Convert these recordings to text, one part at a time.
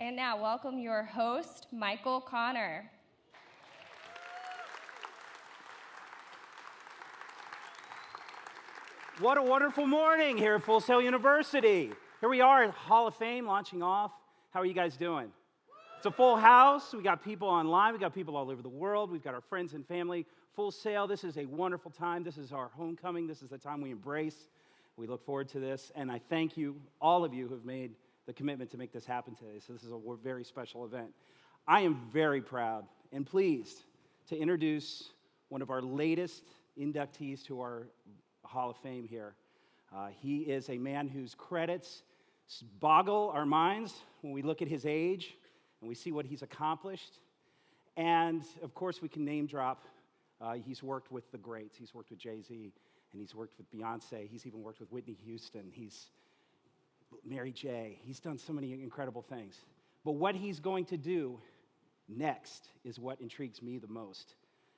And now, welcome your host, Michael Connor. What a wonderful morning here at Full Sail University. Here we are at Hall of Fame launching off. How are you guys doing? It's a full house. We got people online. We got people all over the world. We've got our friends and family. Full Sail, this is a wonderful time. This is our homecoming. This is the time we embrace. We look forward to this. And I thank you, all of you who have made the commitment to make this happen today. So this is a very special event. I am very proud and pleased to introduce one of our latest inductees to our Hall of Fame here. He is a man whose credits boggle our minds when we look at his age and we see what he's accomplished. And, of course, we can name drop. He's worked with the greats. He's worked with Jay-Z, and he's worked with Beyonce. He's even worked with Whitney Houston. He's Mary J. He's done so many incredible things. But what he's going to do next is what intrigues me the most.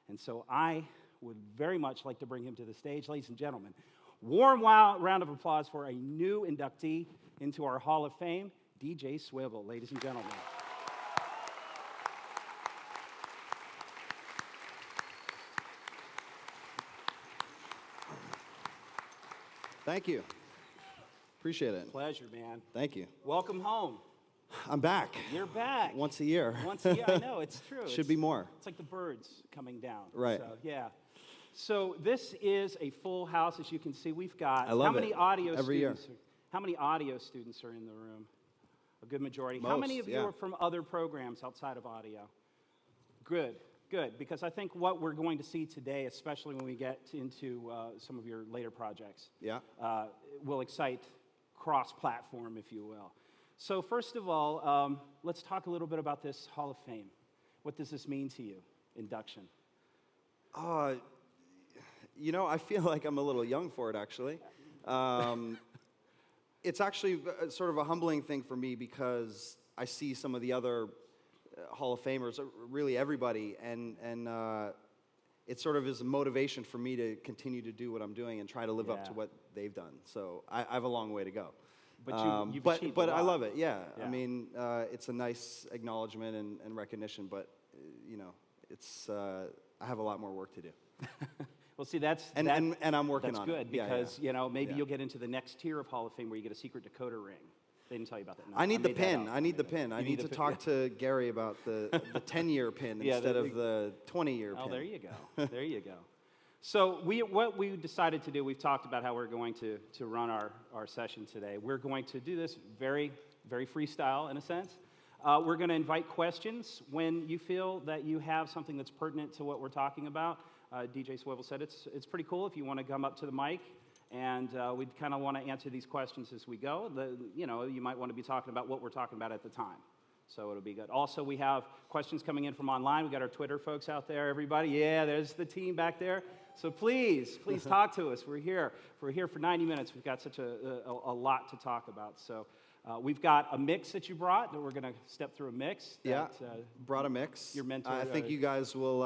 And so I would very much like to bring him to the stage. Ladies and gentlemen, warm round of applause for a new inductee into our Hall of Fame, DJ Swivel, ladies and gentlemen. Thank you. Appreciate it. Pleasure, man. Thank you. Welcome home. I'm back. You're back. Once a year. Once a year, I know, it's true. Should be more. It's like the birds coming down. Right. So, yeah. So this is a full house, as you can see. We've got, I love how many it. audio Every students? year. How many audio students are in the room? A good majority. How Most, many of you yeah. are from other programs outside of audio? Good, good. Because I think what we're going to see today, especially when we get into some of your later projects, Yeah. will excite cross-platform, if you will. So first of all, let's talk a little bit about this Hall of Fame. What does this mean to you, induction? You know, I feel like I'm a little young for it, actually. It's actually sort of a humbling thing for me because I see some of the other Hall of Famers, really everybody, and it sort of is a motivation for me to continue to do what I'm doing and try to live up to what they've done. So I have a long way to go. But you've achieved but a lot. I love it, yeah. Yeah. I mean, it's a nice acknowledgement and recognition, but, you know, it's I have a lot more work to do. Well, see, that's And I'm working on it. That's good because, Yeah. you know, maybe Yeah. you'll get into the next tier of Hall of Fame where you get a secret decoder ring. They didn't tell you about that. No, I need the made that pin. up. I need the pin. I need to talk to Gary about the 10-year pin Yeah, instead of the 20-year pin. Oh, there you go. There you go. So what we decided to do, we've talked about how we're going to run our session today. We're going to do this very, very freestyle in a sense. We're going to invite questions when you feel that you have something that's pertinent to what we're talking about. DJ Swivel said it's pretty cool if you want to come up to the mic, and we'd kind of want to answer these questions as we go. You might want to be talking about what we're talking about at the time. So it'll be good. Also, we have questions coming in from online. We got our Twitter folks out there, everybody. Yeah, there's the team back there. So please talk to us. We're here. We're here for 90 minutes. We've got such a lot to talk about. So we've got a mix that you brought that we're going to step through a mix. Yeah, brought a mix. Your mentor. I think you guys will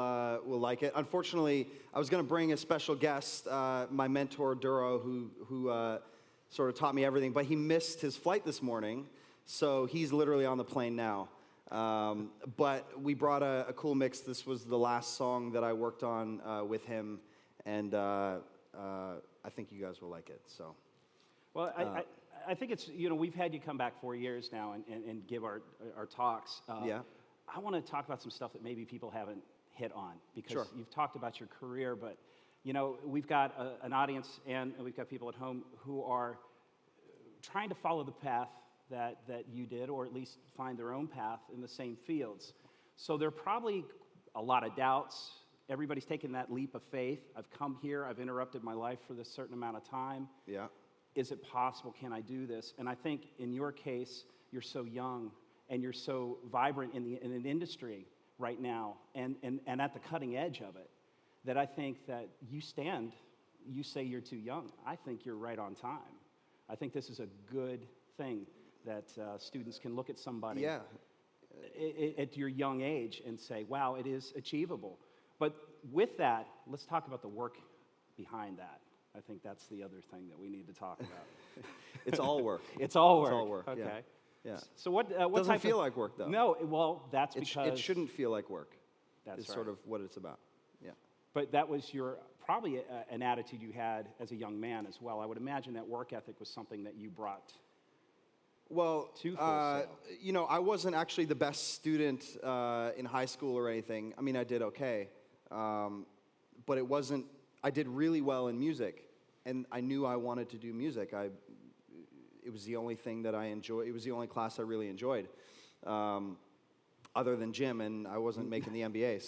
like it. Unfortunately, I was going to bring a special guest, my mentor Duro, who sort of taught me everything, but he missed his flight this morning. So he's literally on the plane now. But we brought a cool mix. This was the last song that I worked on with him, and I think you guys will like it. So, well, I think it's, we've had you come back 4 years now and give our talks. Yeah. I want to talk about some stuff that maybe people haven't hit on because Sure. you've talked about your career, but we've got an audience and we've got people at home who are trying to follow the path that you did, or at least find their own path in the same fields. So there are probably a lot of doubts. Everybody's taken that leap of faith. I've come here, I've interrupted my life for this certain amount of time. Yeah. Is it possible? Can I do this? And I think in your case, you're so young and you're so vibrant in an industry right now and at the cutting edge of it, that I think that you say you're too young. I think you're right on time. I think this is a good thing that students can look at somebody at your young age and say, wow, it is achievable. But with that, let's talk about the work behind that. I think that's the other thing that we need to talk about. It's all work. It's all work. It's all work, Okay. yeah. Yeah. So what Doesn't type feel of, like work, though. No, well, that's because... It shouldn't feel like work. That's is right. sort of what it's about. Yeah. But that was probably an attitude you had as a young man as well. I would imagine that work ethic was something that you brought Well, to Full Sail. you know, I wasn't actually the best student in high school or anything. I mean, I did okay. But it wasn't, I did really well in music. And I knew I wanted to do music. It was the only thing that I enjoyed. It was the only class I really enjoyed, other than gym, and I wasn't making the NBA.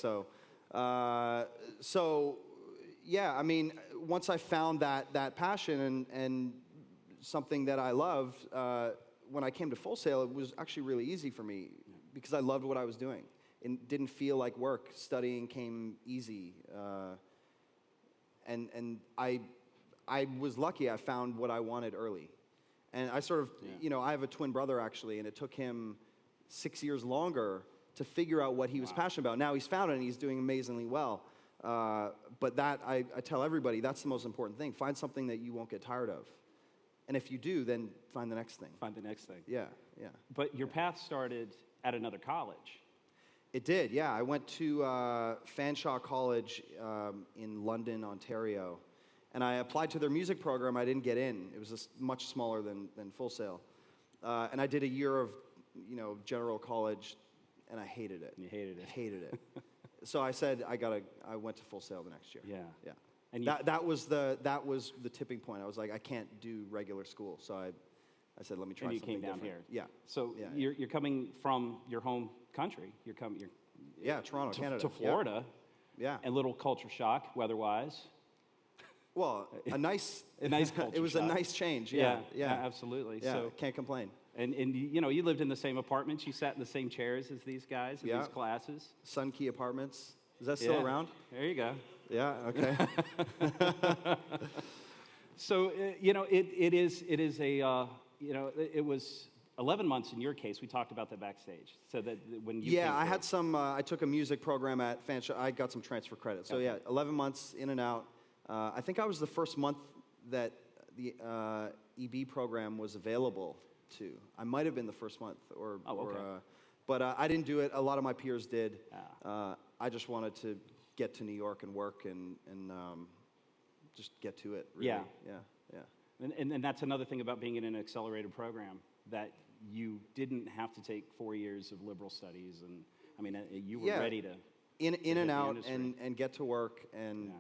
So yeah, I mean, once I found that passion and something that I loved, when I came to Full Sail, it was actually really easy for me because I loved what I was doing. It didn't feel like work. Studying came easy, and I was lucky. I found what I wanted early. And I sort of, you know, I have a twin brother actually, and it took him 6 years longer to figure out what he was passionate about. Now he's found it, and he's doing amazingly well. But that, I tell everybody, that's the most important thing. Find something that you won't get tired of. And if you do, then find the next thing. Find the next thing. Yeah, yeah. But your path started at another college. It did, yeah. I went to Fanshawe College in London, Ontario. And I applied to their music program. I didn't get in. It was just much smaller than Full Sail. And I did a year of, you know, general college, and I hated it. You hated it. Hated it. So I said, I went to Full Sail the next year. Yeah. Yeah. And that was the tipping point. I was like, I can't do regular school. So I said, let me try and you something came down different. here. Yeah. So yeah, you're coming from your home country. You're Toronto, Canada. To Florida. Yeah. A little culture shock, weather-wise. Well, a nice culture it was shock. a nice change. Yeah. Absolutely. Yeah, So can't complain. and you know, you lived in the same apartments. You sat in the same chairs as these guys in these classes. Sun Key Apartments. Is that still around? There you go. Yeah. Okay. So you know, it is a you know, it was 11 months in your case. We talked about that backstage. So that when you I had some. I took a music program at Fanshawe. I got some transfer credit. So yeah, 11 months in and out. I think I was the first month that the EB program was available to. I might have been the first month, but I didn't do it. A lot of my peers did. I just wanted to get to New York and work and just get to it. Really. Yeah. And that's another thing about being in an accelerated program, that you didn't have to take 4 years of liberal studies, and I mean, you were ready to in and out and get to work, and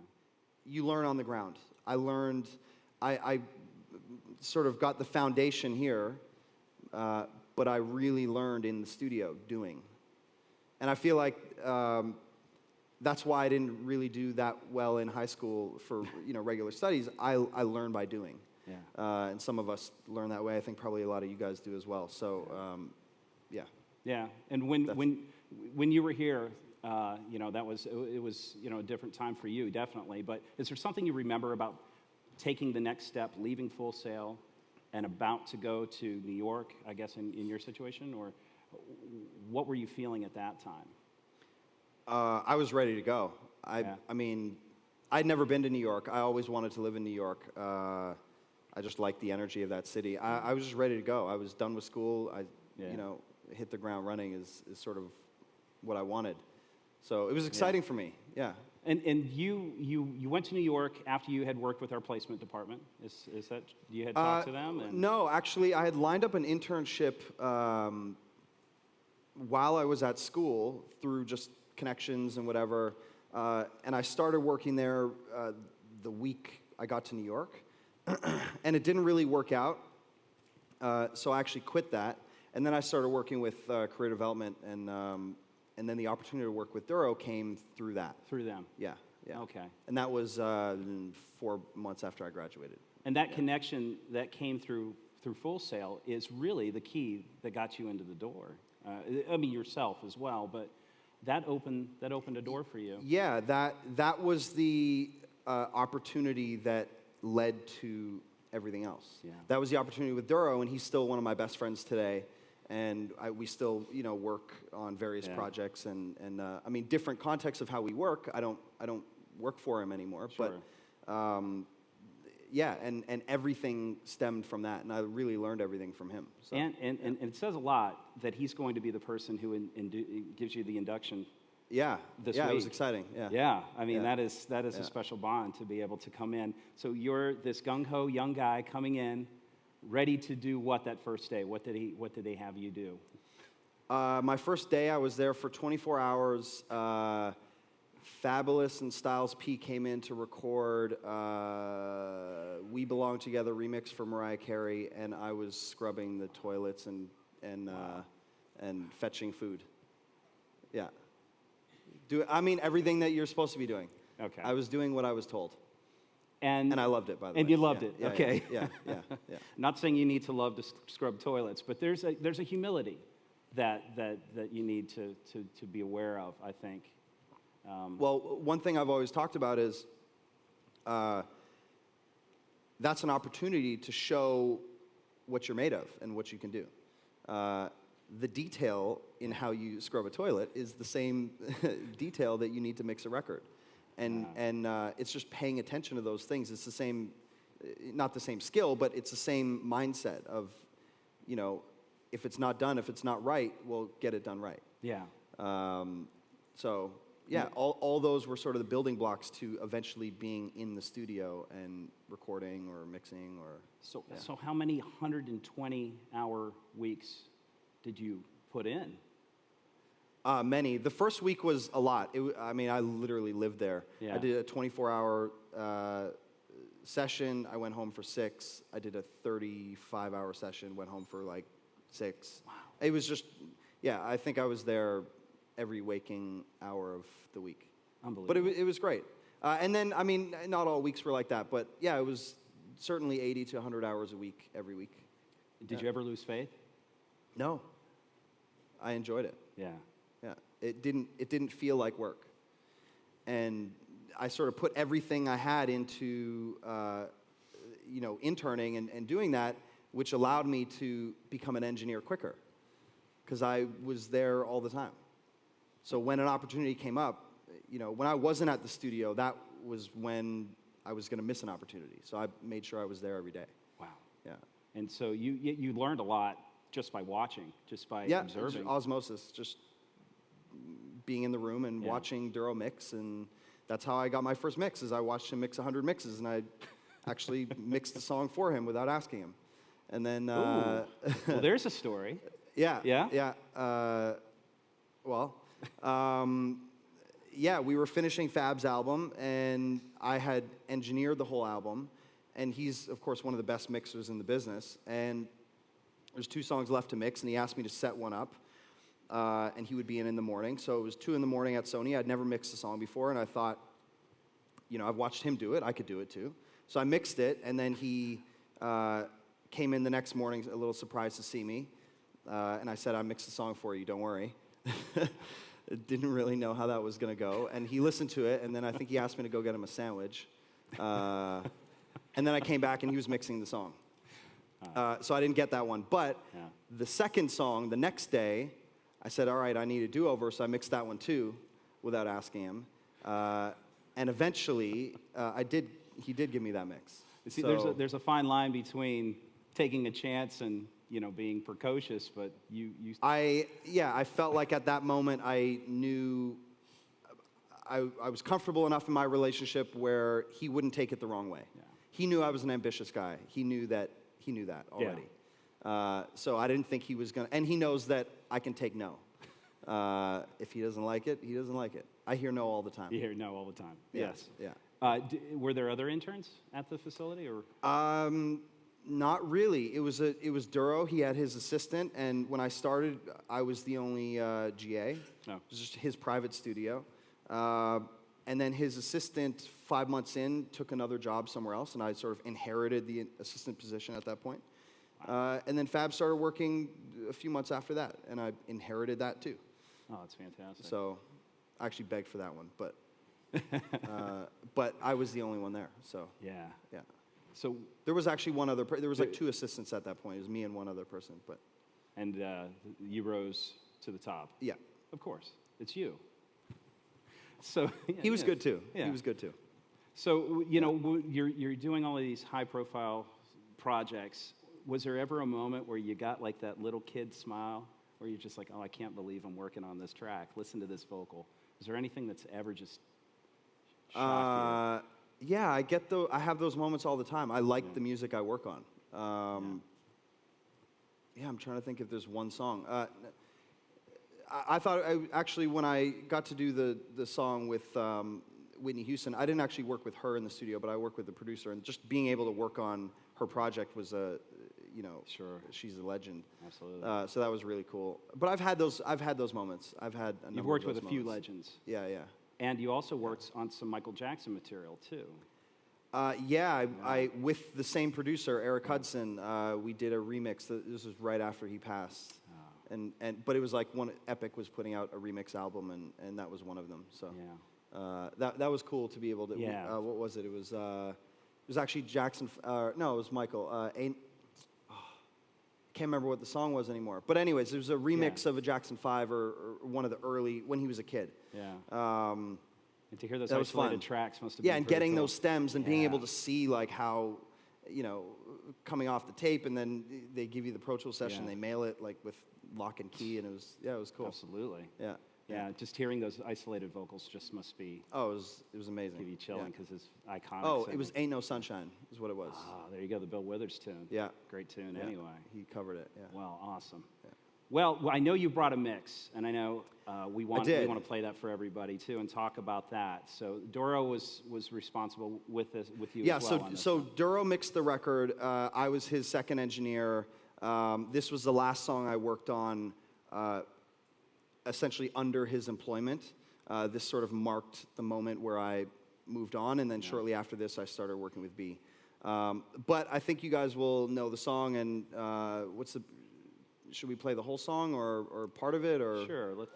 you learn on the ground. I learned, I sort of got the foundation here, but I really learned in the studio doing. And I feel like that's why I didn't really do that well in high school for regular studies. I learned by doing. Yeah. And some of us learn that way. I think probably a lot of you guys do as well. So, yeah. Yeah. And when you were here, it was a different time for you, definitely. But is there something you remember about taking the next step, leaving Full Sail, and about to go to New York, I guess, in your situation? Or what were you feeling at that time? I was ready to go. I mean, I'd never been to New York. I always wanted to live in New York. I just liked the energy of that city. I was just ready to go. I was done with school. Hit the ground running is sort of what I wanted. So it was exciting for me. Yeah. And you went to New York after you had worked with our placement department. Is that you had talked to them? No, actually, I had lined up an internship while I was at school through just connections and whatever. And I started working there the week I got to New York. And it didn't really work out. So I actually quit that. And then I started working with career development, and then the opportunity to work with Duro came through that. Through them? Yeah, yeah. Okay. And that was 4 months after I graduated. And that connection that came through Full Sail is really the key that got you into the door. I mean, yourself as well, but that opened a door for you. Yeah, that was the opportunity that led to everything else. Yeah. That was the opportunity with Duro, and he's still one of my best friends today. And we still, work on various projects, and I mean, different contexts of how we work. I don't work for him anymore, sure. But and everything stemmed from that, and I really learned everything from him. So. And it says a lot that he's going to be the person who gives you the induction. Yeah, this yeah, week. It was exciting. Yeah, yeah. I mean, that is a special bond to be able to come in. So you're this gung ho young guy coming in, ready to do what that first day? What did they have you do? My first day, I was there for 24 hours. Fabolous and Styles P came in to record "We Belong Together" remix for Mariah Carey, and I was scrubbing the toilets and fetching food. Yeah. Everything that you're supposed to be doing. Okay. I was doing what I was told. And I loved it, by the way. And you loved it. Yeah, Okay. Yeah. Not saying you need to love to scrub toilets, but there's a humility that you need to be aware of, I think. Well, one thing I've always talked about is that's an opportunity to show what you're made of and what you can do. The detail in how you scrub a toilet is the same detail that you need to mix a record. And it's just paying attention to those things. It's the same, not the same skill, but it's the same mindset of, if it's not done, if it's not right, we'll get it done right. Yeah. All those were sort of the building blocks to eventually being in the studio and recording or mixing or. So how many 120-hour weeks did you put in? Many. The first week was a lot. I literally lived there. Yeah. I did a 24-hour session. I went home for 6. I did a 35-hour session. Went home for like 6. Wow. It was just, I think I was there every waking hour of the week. Unbelievable. But it was great. And then, not all weeks were like that, but yeah, it was certainly 80 to 100 hours a week, every week. Did you ever lose faith? No. I enjoyed it. Yeah. Yeah. It didn't feel like work. And I sort of put everything I had into, interning and doing that, which allowed me to become an engineer quicker because I was there all the time. So when an opportunity came up, when I wasn't at the studio, that was when I was going to miss an opportunity. So I made sure I was there every day. Wow. Yeah. And so you learned a lot just by watching, just by observing. Yeah, osmosis, just being in the room and watching Duro mix, and that's how I got my first mix, is I watched him mix 100 mixes, and I actually mixed the song for him without asking him. And then... well, there's a story. Yeah. Yeah? We were finishing Fab's album, and I had engineered the whole album, and he's, of course, one of the best mixers in the business, and there's 2 songs left to mix, and he asked me to set one up, and he would be in the morning, so it was 2 in the morning at Sony. I'd never mixed a song before, and I thought, I've watched him do it, I could do it too. So I mixed it, and then he came in the next morning, a little surprised to see me, and I said, I mixed the song for you, don't worry. Didn't really know how that was going to go. And he listened to it, and then I think he asked me to go get him a sandwich. And then I came back, and he was mixing the song. So I didn't get that one. But the second song, the next day, I said, all right, I need a do-over, so I mixed that one too without asking him. And eventually, he did give me that mix. You see, there's a fine line between taking a chance and being precocious, but I felt like at that moment I knew I was comfortable enough in my relationship where he wouldn't take it the wrong way. Yeah. He knew I was an ambitious guy. He knew that already. Yeah. So I didn't think he was gonna, and he knows that I can take no. If he doesn't like it, he doesn't like it. I hear no all the time. You hear no all the time. Yeah. Yes. Yeah. Were there other interns at the facility, or? Not really. It was Duro. He had his assistant, and when I started, I was the only GA. Oh. It was just his private studio. And then his assistant, 5 months in, took another job somewhere else, and I sort of inherited the assistant position at that point. And then Fab started working a few months after that, and I inherited that too. Oh, that's fantastic. So I actually begged for that one, but I was the only one there. So yeah. So there was actually one other. There was like 2 assistants at that point. It was me and one other person, but. And you rose to the top. Yeah. Of course, it's you. So he was good too. Yeah. He was good too. So, you know, you're doing all of these high-profile projects. Was there ever a moment where you got like that little kid smile, where you're just like, oh, I can't believe I'm working on this track. Listen to this vocal. Is there anything that's ever just shocked you? Yeah, I have those moments all the time. I like the music I work on. Yeah, I'm trying to think if there's one song. I thought, actually, when I got to do the song with Whitney Houston, I didn't actually work with her in the studio, but I worked with the producer, and just being able to work on her project was Sure. She's a legend. Absolutely. So that was really cool. But I've had those moments. I've had a number You've worked of those with a few moments. legends. Yeah. And you also worked on some Michael Jackson material, too. I with the same producer, Eric Hudson, we did a remix. This was right after he passed. But it was like Epic was putting out a remix album, and that was one of them. So that was cool to be able to. Yeah. What was it? It was actually Jackson. No, it was Michael. Can't remember what the song was anymore. But anyways, it was a remix of a Jackson 5 or one of the early when he was a kid. Yeah. And to hear those that was isolated fun. tracks must have been and pretty getting cool. those stems and being able to see like how, coming off the tape, and then they give you the Pro Tools session, they mail it like with lock and key, and it was cool. Absolutely. Yeah. Just hearing those isolated vocals just must be. Oh, it was amazing. Give you chilling because it's iconic. Oh, it was Ain't No Sunshine is what it was. Ah, there you go, the Bill Withers tune. Yeah. Great tune anyway. He covered it, yeah. Well, awesome. Yeah. Well, I know you brought a mix, and I know we want to play that for everybody too, and talk about that. So Doro was responsible with you as well. Yeah, so Duro mixed the record. I was his second engineer. This was the last song I worked on, essentially under his employment. This sort of marked the moment where I moved on, and then shortly after this, I started working with B. But I think you guys will know the song, and should we play the whole song or part of it? Or sure, let's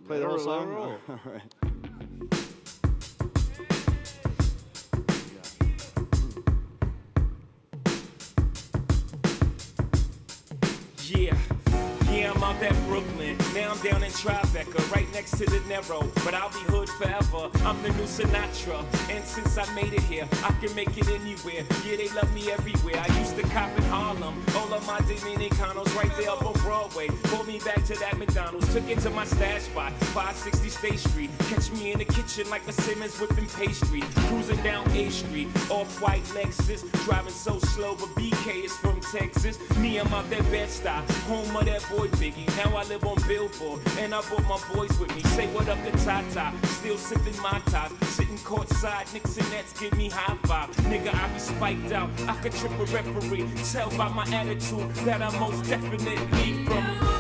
play the whole song. All right. Yeah, I'm out at Brooklyn. Now I'm down in Tribeca, right next to the Narrow. But I'll be hood forever. I'm the new Sinatra. And since I made it here, I can make it anywhere. Yeah, they love me everywhere. I used to cop in Harlem. All of my Dominicanos right there up on Broadway. Pulled me back to that McDonald's. Took it to my stash spot, 560 State Street. Catch me in the kitchen like a Simmons whipping pastry. Cruising down A Street, off-white Lexus. Driving so slow, but BK is from Texas. Me, I'm out that Bed-Stuy, home of that boy Biggie. Now I live on Billboard, and I brought my boys with me. Say what up to Tata, still sipping my top. Sitting courtside, Knicks and Nets give me high five. Nigga, I be spiked out, I could trip a referee. Tell by my attitude that I'm most definitely from.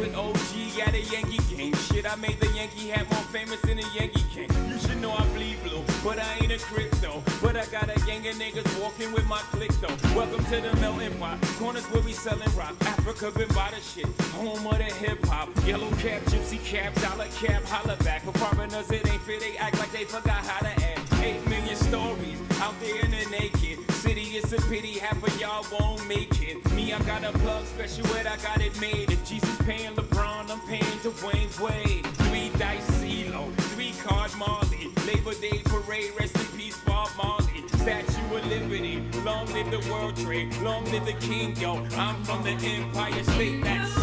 With OG at a Yankee game. Shit, I made the Yankee hat more famous than a Yankee king. You should know I bleed blue, but I ain't a crypto. But I got a gang of niggas walking with my click though. Welcome to the melting pot. Corners where we selling rock. Africa been by the shit. Home of the hip hop. Yellow cap, gypsy cap, dollar cap, holla back. For foreigners it ain't fair. They act like they forgot how to act. 8 million stories out there in the naked city. It's a pity half of y'all won't make it. Me, I got a plug special ed, I got it made. If Jesus paying LeBron, I'm paying Dwayne Wade. 3 dice CeeLo, 3 card Marley. Labor Day parade, rest in peace Bob Marley. Statue of Liberty, long live the World Trade, long live the King, yo. I'm from the Empire State, that's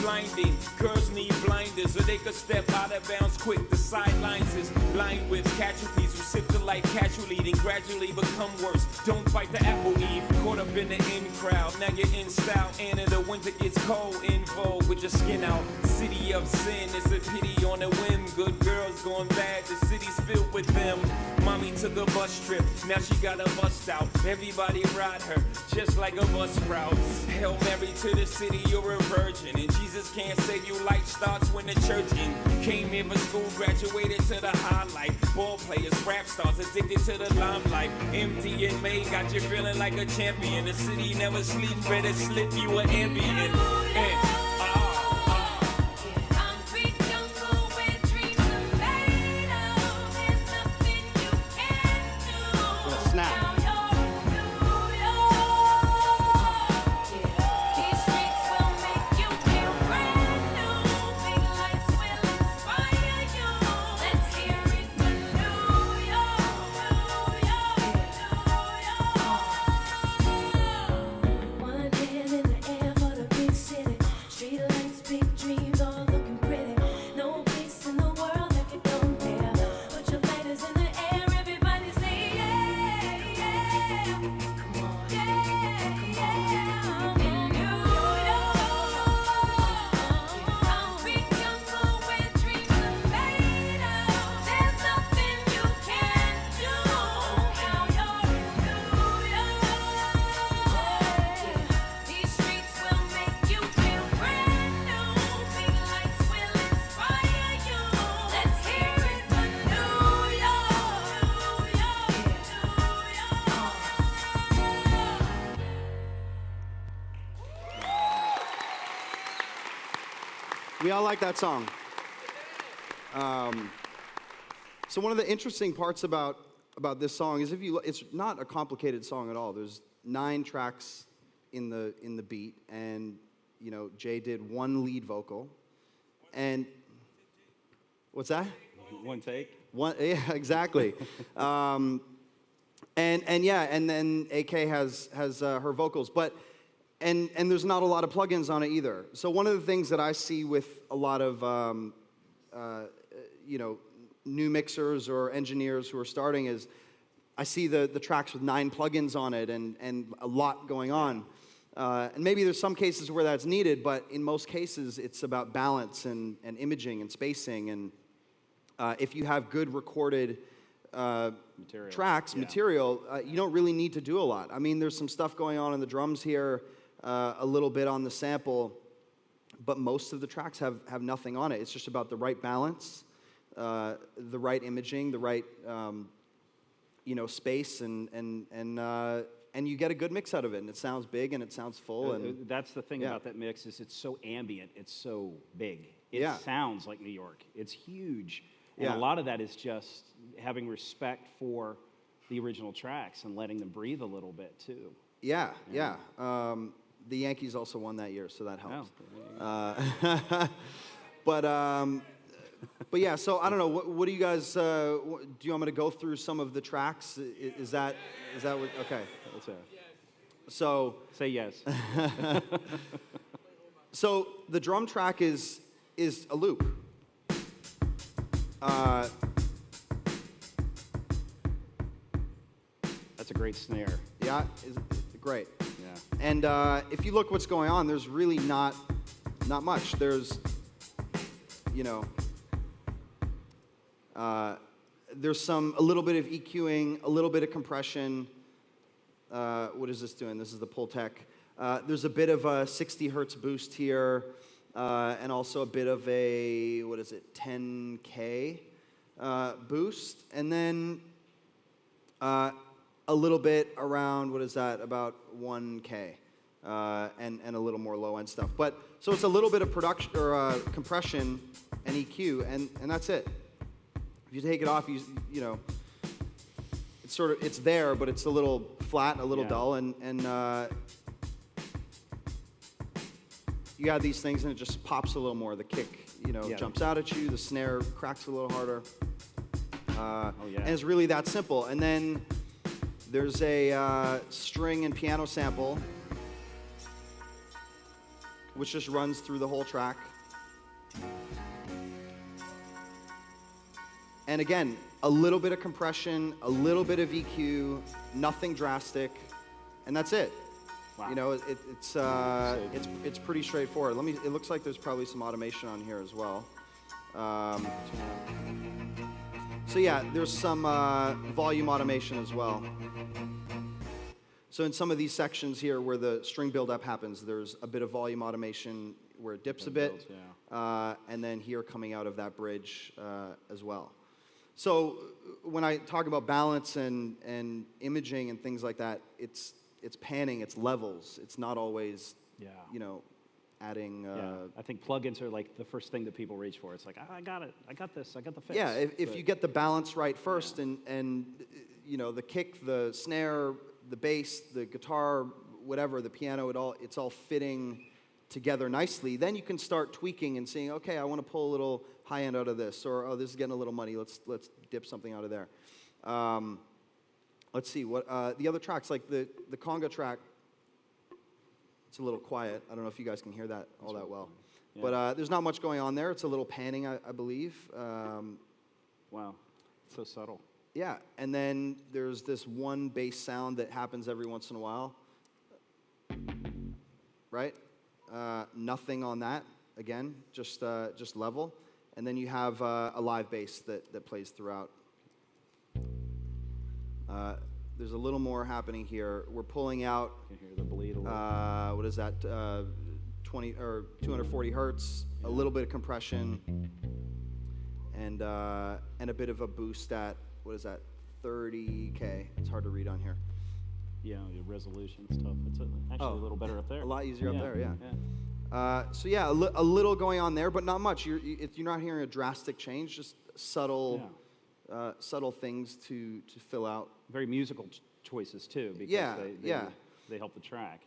blinding. Girls need blinding. take a step out of bounds quick. The sidelines is lined with casualties who sip the life casually, then gradually become worse. Don't bite the apple, Eve. Caught up in the in crowd. Now you're in style, and in the winter gets cold. In vogue with your skin out. City of sin, it's a pity on a whim. Good girls going bad, the city's filled with them. Mommy took a bus trip, now she got a bust out. Everybody ride her, just like a bus route. Hail Mary to the city, you're a virgin. And Jesus can't save you, life starts when the church in. Came here for school, graduated to the highlight. Ball players, rap stars, addicted to the limelight. Empty and May got you feeling like a champion. The city never sleeps, better slip you an ambient. We all like that song. So one of the interesting parts about this song is it's not a complicated song at all. There's 9 tracks in the beat, and Jay did one lead vocal, and what's that? One take. One, yeah, exactly. And then AK has her vocals, but. And there's not a lot of plugins on it either. So one of the things that I see with a lot of new mixers or engineers who are starting is I see the tracks with 9 plugins on it and a lot going on. And maybe there's some cases where that's needed, but in most cases it's about balance and imaging and spacing. And if you have good recorded material, you don't really need to do a lot. I mean, there's some stuff going on in the drums here. A little bit on the sample, but most of the tracks have nothing on it. It's just about the right balance, the right imaging, the right space, and you get a good mix out of it. And it sounds big and it sounds full. And that's the thing about that mix is it's so ambient, it's so big. It sounds like New York. It's huge, and a lot of that is just having respect for the original tracks and letting them breathe a little bit too. Yeah. The Yankees also won that year, so that helps. But yeah, so I don't know. What do you guys? Do you want me to go through some of the tracks? Is that what? Okay. So say yes. So the drum track is a loop. That's a great snare. Yeah, great. Yeah. And if you look what's going on, there's really not much. There's, there's a little bit of EQing, a little bit of compression. What is this doing? This is the Pultec. There's a bit of a 60 hertz boost here, and also a bit of a, 10K boost. And then a little bit around, about 1K, and a little more low-end stuff. But, so it's a little bit of production, or compression and EQ, and that's it. If you take it off, it's there, but it's a little flat, a little dull, and you add these things and it just pops a little more. The kick, jumps out at you, the snare cracks a little harder. And it's really that simple. And then there's a string and piano sample, which just runs through the whole track. And again, a little bit of compression, a little bit of EQ, nothing drastic, and that's it. Wow. You know, it's pretty straightforward. It looks like there's probably some automation on here as well. So yeah, there's some volume automation as well. So in some of these sections here where the string buildup happens, there's a bit of volume automation where it dips a bit, and then here coming out of that bridge as well. So when I talk about balance and imaging and things like that, it's panning, it's levels. It's not always, you know, adding. I think plugins are like the first thing that people reach for. It's like, I got it, I got this, I got the fix. Yeah, if you get the balance right first, and you know, the kick, the snare, the bass, the guitar, whatever, the piano, it's all fitting together nicely, then you can start tweaking and saying, okay, I want to pull a little high end out of this, or oh, this is getting a little muddy, let's dip something out of there. Let's see, what the other tracks, like the conga track, it's a little quiet. I don't know if you guys can hear that all that well. Yeah. But there's not much going on there. It's a little panning, I believe. Wow, it's so subtle. Yeah, and then there's this one bass sound that happens every once in a while, right? Nothing on that, again, just level. And then you have a live bass that plays throughout. There's a little more happening here. We're pulling out. You can hear the bleed a little. What is that? 20 or 240 hertz. A little bit of compression, and a bit of a boost at, what is that? 30K. It's hard to read on here. Yeah, your resolution stuff. It's actually a little better up there. A lot easier up there. Yeah. So yeah, a little going on there, but not much. You're not hearing a drastic change. Just subtle. Subtle things to fill out. Very musical choices too, because they help the track.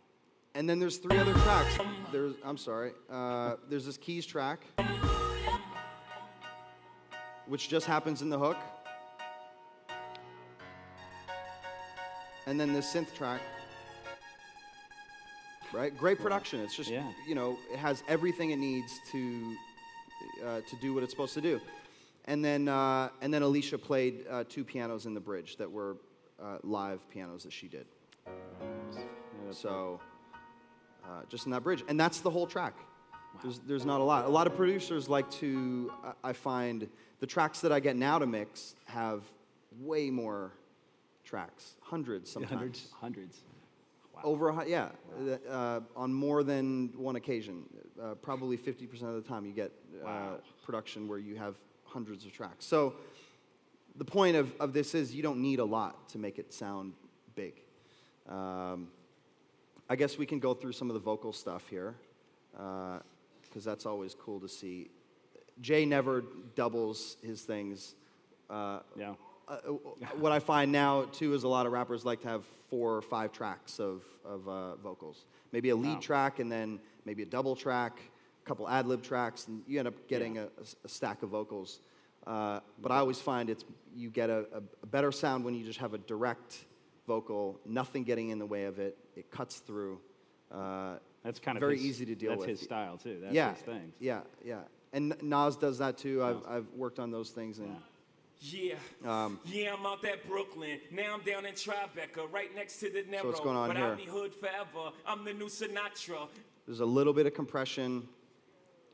And then there's 3 other tracks. There's this keys track, which just happens in the hook. And then this synth track. Right? Great production. It's just, you know, it has everything it needs to do what it's supposed to do. And then Alicia played 2 pianos in the bridge that were live pianos that she did. So just in that bridge, and that's the whole track. Wow. There's not a lot. A lot of producers like to. I find the tracks that I get now to mix have way more tracks, hundreds sometimes. Hundreds. Wow. Over on more than one occasion. Probably 50% of the time you get production where you have hundreds of tracks. So the point of this is you don't need a lot to make it sound big. I guess we can go through some of the vocal stuff here, because that's always cool to see. Jay never doubles his things. What I find now, too, is a lot of rappers like to have 4 or 5 tracks of vocals. Maybe a lead track, and then maybe a double track, a couple ad-lib tracks, and you end up getting a stack of vocals. But I always find you get a better sound when you just have a direct vocal, nothing getting in the way of it. It cuts through. That's kind of very easy to deal with. That's his style too. That's his thing. Yeah. And Nas does that too. I've worked on those things. And I'm out at Brooklyn. Now I'm down in Tribeca, right next to the Narrow. So what's going on but here? I'll be hood forever. I'm the new Sinatra. There's a little bit of compression.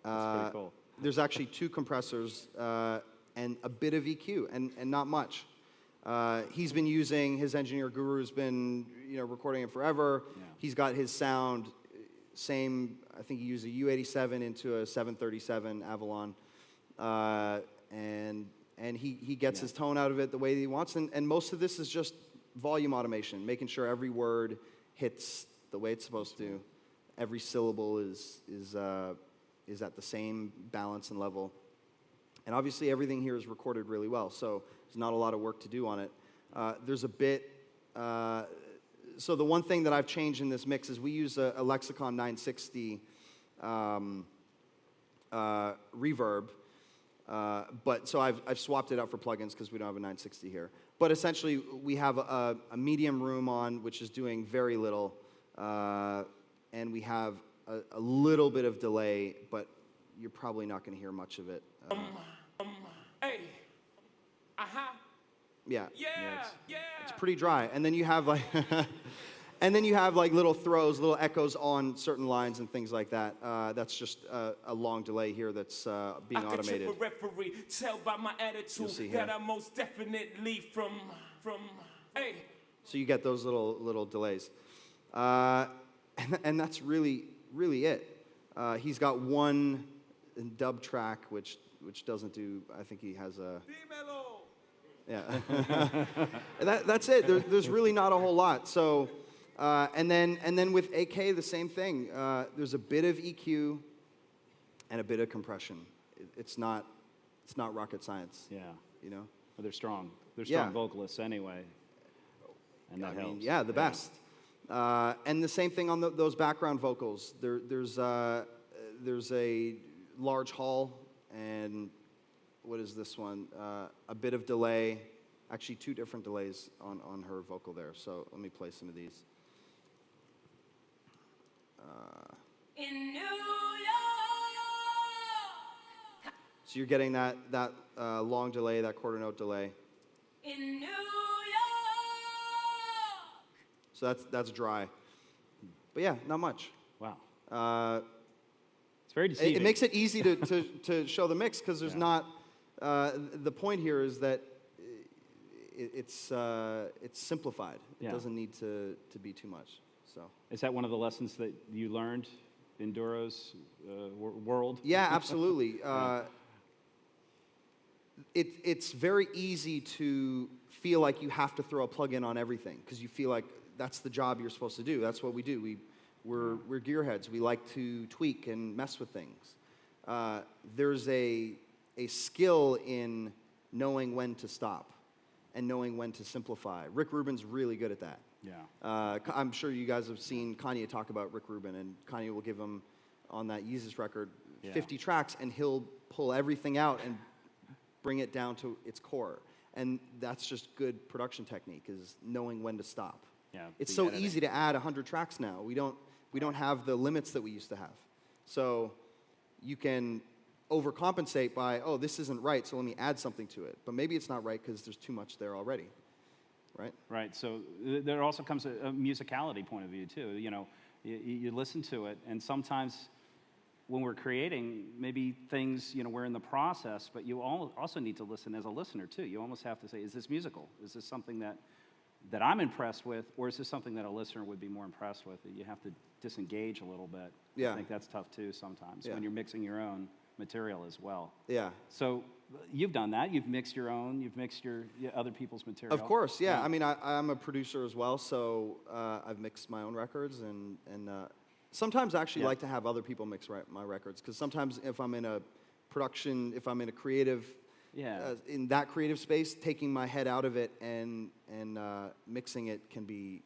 That's pretty cool. There's actually 2 compressors and a bit of EQ, and not much. He's been using, his engineer Guru's been recording it forever. Yeah. He's got his sound, same, I think he used a U87 into a 737 Avalon. And he gets his tone out of it the way that he wants. And most of this is just volume automation, making sure every word hits the way it's supposed to. Every syllable is at the same balance and level. And obviously everything here is recorded really well, so there's not a lot of work to do on it. There's a bit, so the one thing that I've changed in this mix is we use a Lexicon 960 reverb, but so I've swapped it out for plugins because we don't have a 960 here. But essentially we have a medium room on, which is doing very little, and we have a little bit of delay, but you're probably not going to hear much of it. Hey, Yeah. Yeah. It's pretty dry. And then you have like and then you have like little throws, little echoes on certain lines and things like that. That's just a long delay here that's being automated. I could trip a referee, tell by my attitude that I'm most definitely from hey. So you get those little delays. And that's really it. He's got one dub track which doesn't do, I think he has a yeah. That's it. There's really not a whole lot. So, and then with AK the same thing. There's a bit of EQ and a bit of compression. It's not rocket science. Yeah. You know. Well, they're strong. They're strong vocalists anyway, and that helps. Yeah, the best. And the same thing on those background vocals. There's a large hall and. What is this one? A bit of delay. Actually, 2 different delays on her vocal there. So let me play some of these. In New York. So you're getting that long delay, that quarter note delay. In New York. So that's dry. But yeah, not much. Wow. It's very deceiving. It makes it easy to show the mix because there's not. The point here is that it's simplified. It doesn't need to be too much. So is that one of the lessons that you learned in Duro's world? Yeah, absolutely. It's very easy to feel like you have to throw a plug-in on everything because you feel like that's the job you're supposed to do. That's what we do. We're gearheads. We like to tweak and mess with things. There's a skill in knowing when to stop and knowing when to simplify. Rick Rubin's really good at that. Yeah. I'm sure you guys have seen Kanye talk about Rick Rubin, and Kanye will give him, on that Yeezus record, 50 tracks, and he'll pull everything out and bring it down to its core. And that's just good production technique, is knowing when to stop. Yeah, it's so easy to add 100 tracks now. We don't have the limits that we used to have. So you can overcompensate by, oh, this isn't right, so let me add something to it. But maybe it's not right because there's too much there already, right? Right, so there also comes a musicality point of view, too. You know, you listen to it, and sometimes when we're creating, maybe things, you know, we're in the process, but you also need to listen as a listener, too. You almost have to say, is this musical? Is this something that I'm impressed with, or is this something that a listener would be more impressed with? You have to disengage a little bit. Yeah. I think that's tough, too, sometimes, Yeah. when you're mixing your own material as well. Yeah. So you've done that. You've mixed your own. You've mixed your other people's material. Of course, yeah. I mean, I'm a producer as well, so I've mixed my own records, and sometimes I actually like to have other people mix my records, because sometimes if I'm in a production, if I'm in a creative, in that creative space, taking my head out of it and mixing it can be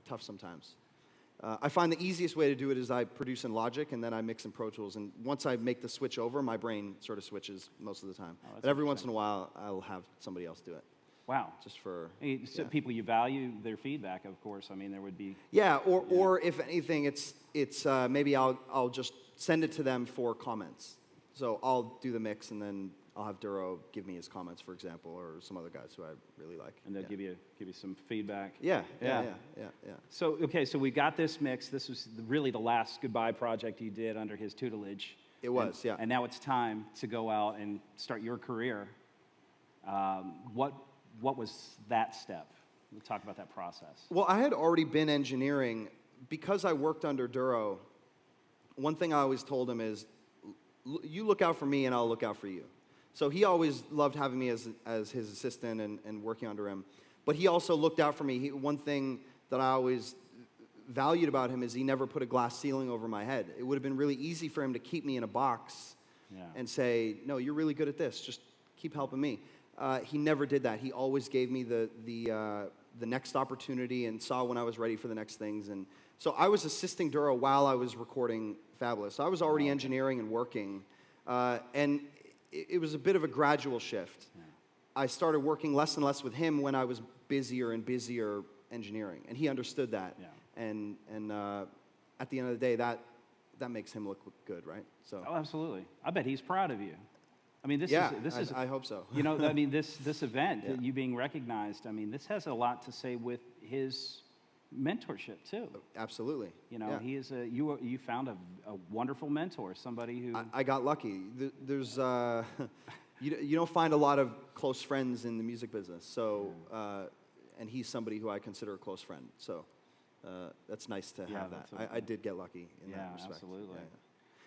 tough sometimes. I find the easiest way to do it is I produce in Logic and then I mix in Pro Tools. And once I make the switch over, my brain sort of switches most of the time. But every once in a while, I'll have somebody else do it. Wow. Just for... So people, you value their feedback, of course. I mean, there would be... Yeah, or if anything, it's maybe I'll just send it to them for comments. So I'll do the mix and then I'll have Duro give me his comments, for example, or some other guys who I really like. And they'll give you some feedback. Yeah. So, okay, so we got this mix. This was really the last goodbye project you did under his tutelage. It was, yeah. And now it's time to go out and start your career. What was that step? We'll talk about that process. Well, I had already been engineering. Because I worked under Duro, one thing I always told him is, you look out for me and I'll look out for you. So he always loved having me as his assistant and working under him. But he also looked out for me. One thing that I always valued about him is he never put a glass ceiling over my head. It would have been really easy for him to keep me in a box and say, no, you're really good at this. Just keep helping me. He never did that. He always gave me the next opportunity and saw when I was ready for the next things. And so I was assisting Duro while I was recording Fabolous. So I was already engineering and working. And it was a bit of a gradual shift. Yeah. I started working less and less with him when I was busier and busier engineering, and he understood that. Yeah. And at the end of the day, that makes him look good, right? So. Oh, absolutely. I bet he's proud of you. I mean, this is. I hope so. You know, I mean, this event, you being recognized. I mean, this has a lot to say with his mentorship too. Absolutely. You know, he is you found a wonderful mentor, somebody who. I got lucky. There's you don't find a lot of close friends in the music business. So, and he's somebody who I consider a close friend. So, that's nice to have that. I did get lucky in that respect. Absolutely. Yeah.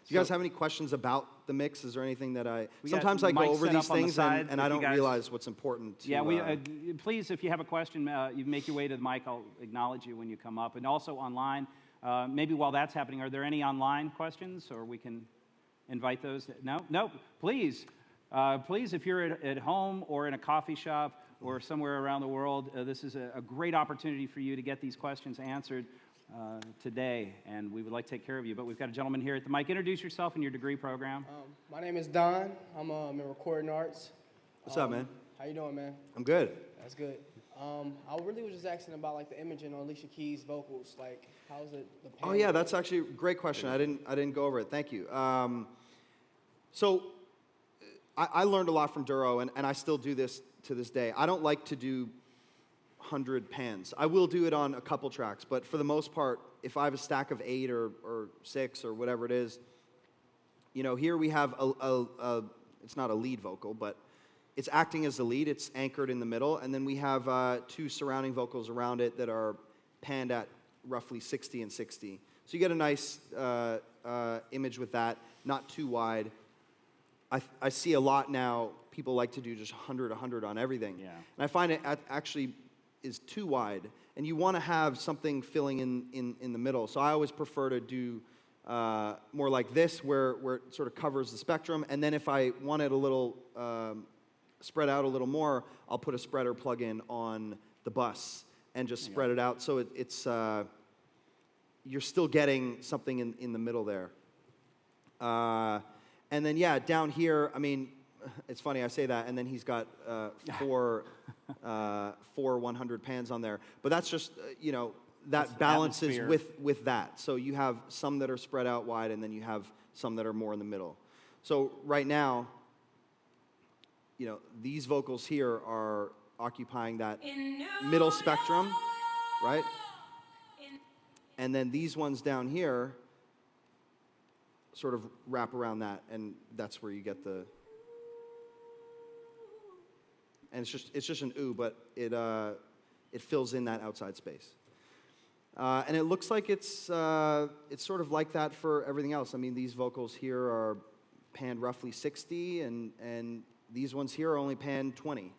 Do you guys have any questions about the mix? Is there anything that sometimes I mics go over set these up on the things side and if I you don't guys- realize what's important to... Yeah, please, if you have a question, you make your way to the mic. I'll acknowledge you when you come up. And also online, maybe while that's happening, are there any online questions, or we can invite those? No, please. Please, if you're at home or in a coffee shop or somewhere around the world, this is a great opportunity for you to get these questions answered today, and we would like to take care of you. But we've got a gentleman here at the mic. Introduce yourself and your degree program. My name is Don. I'm in recording arts. What's up, man? How you doing, man? I'm good. That's good. I really was just asking about like the imaging on Alicia Keys' vocals. Like, how's it? Oh yeah, that's actually a great question. I didn't go over it. Thank you. So I learned a lot from Duro, and I still do this to this day. I don't like to do 100 pans. I will do it on a couple tracks, but for the most part, if I have a stack of 8 or 6 or whatever it is, you know, here we have it's not a lead vocal, but it's acting as the lead. It's anchored in the middle, and then we have 2 surrounding vocals around it that are panned at roughly 60 and 60. So you get a nice image with that, not too wide. I see a lot now, people like to do just 100 on everything. Yeah. And I find it actually is too wide, and you want to have something filling in the middle. So I always prefer to do more like this, where it sort of covers the spectrum, and then if I want it a little spread out a little more, I'll put a spreader plug-in on the bus and just spread it out, so it's you're still getting something in the middle there. And then, yeah, down here, I mean, it's funny I say that, and then he's got four 100 pans on there. But that's just, you know, that balances with that. So you have some that are spread out wide, and then you have some that are more in the middle. So right now, you know, these vocals here are occupying that middle spectrum, right? And then these ones down here sort of wrap around that, and that's where you get the... And it's just an ooh, but it fills in that outside space. And it looks like it's sort of like that for everything else. I mean, these vocals here are panned roughly 60, and these ones here are only panned 20.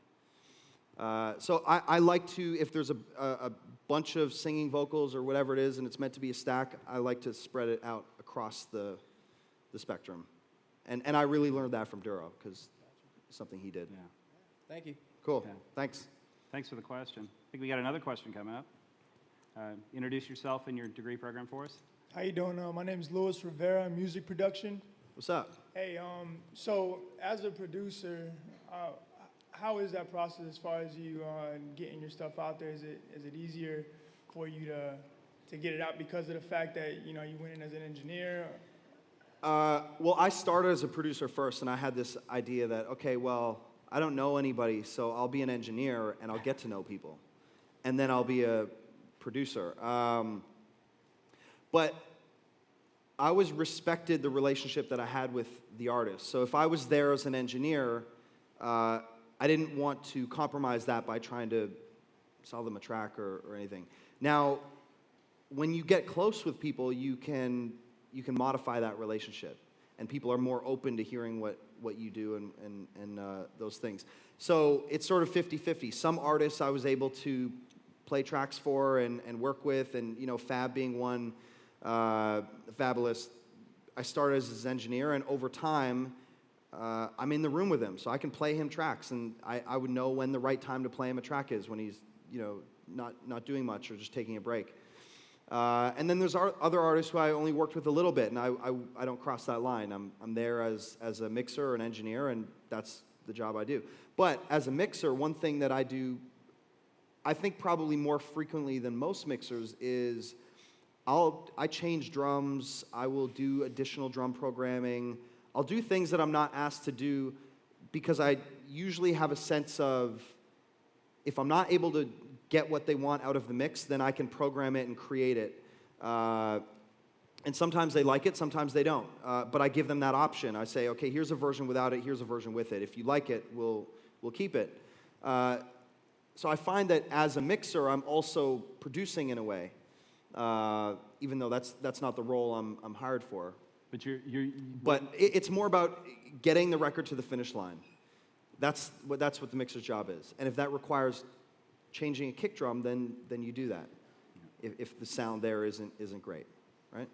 So I like to, if there's a bunch of singing vocals or whatever it is, and it's meant to be a stack, I like to spread it out across the spectrum. And I really learned that from Duro, because it's something he did. Yeah. Thank you. Cool. Okay. Thanks. Thanks for the question. I think we got another question coming up. Introduce yourself and your degree program for us. How you doing? My name is Luis Rivera, music production. What's up? Hey, so as a producer, how is that process as far as you getting your stuff out there? Is it easier for you to get it out because of the fact that, you know, you went in as an engineer? Well, I started as a producer first, and I had this idea that, okay, well, I don't know anybody, so I'll be an engineer, and I'll get to know people. And then I'll be a producer. But I always respected the relationship that I had with the artist. So if I was there as an engineer, I didn't want to compromise that by trying to sell them a track or anything. Now, when you get close with people, you can modify that relationship, and people are more open to hearing what you do and those things. So it's sort of 50-50. Some artists I was able to play tracks for and work with, and, you know, Fab being one, Fabolous. I started as his engineer, and over time, I'm in the room with him, so I can play him tracks, and I would know when the right time to play him a track is, when he's, you know, not doing much or just taking a break. And then there's other artists who I only worked with a little bit, and I don't cross that line. I'm there as a mixer or an engineer, and that's the job I do. But as a mixer, one thing that I do, I think probably more frequently than most mixers, is I change drums. I will do additional drum programming. I'll do things that I'm not asked to do because I usually have a sense of, if I'm not able to get what they want out of the mix, then I can program it and create it. And sometimes they like it, sometimes they don't. But I give them that option. I say, okay, here's a version without it, here's a version with it. If you like it, we'll keep it. So I find that as a mixer, I'm also producing in a way, even though that's not the role I'm hired for. But But it's more about getting the record to the finish line. That's what the mixer's job is. And if that requires changing a kick drum, then you do that. If the sound there isn't great, right?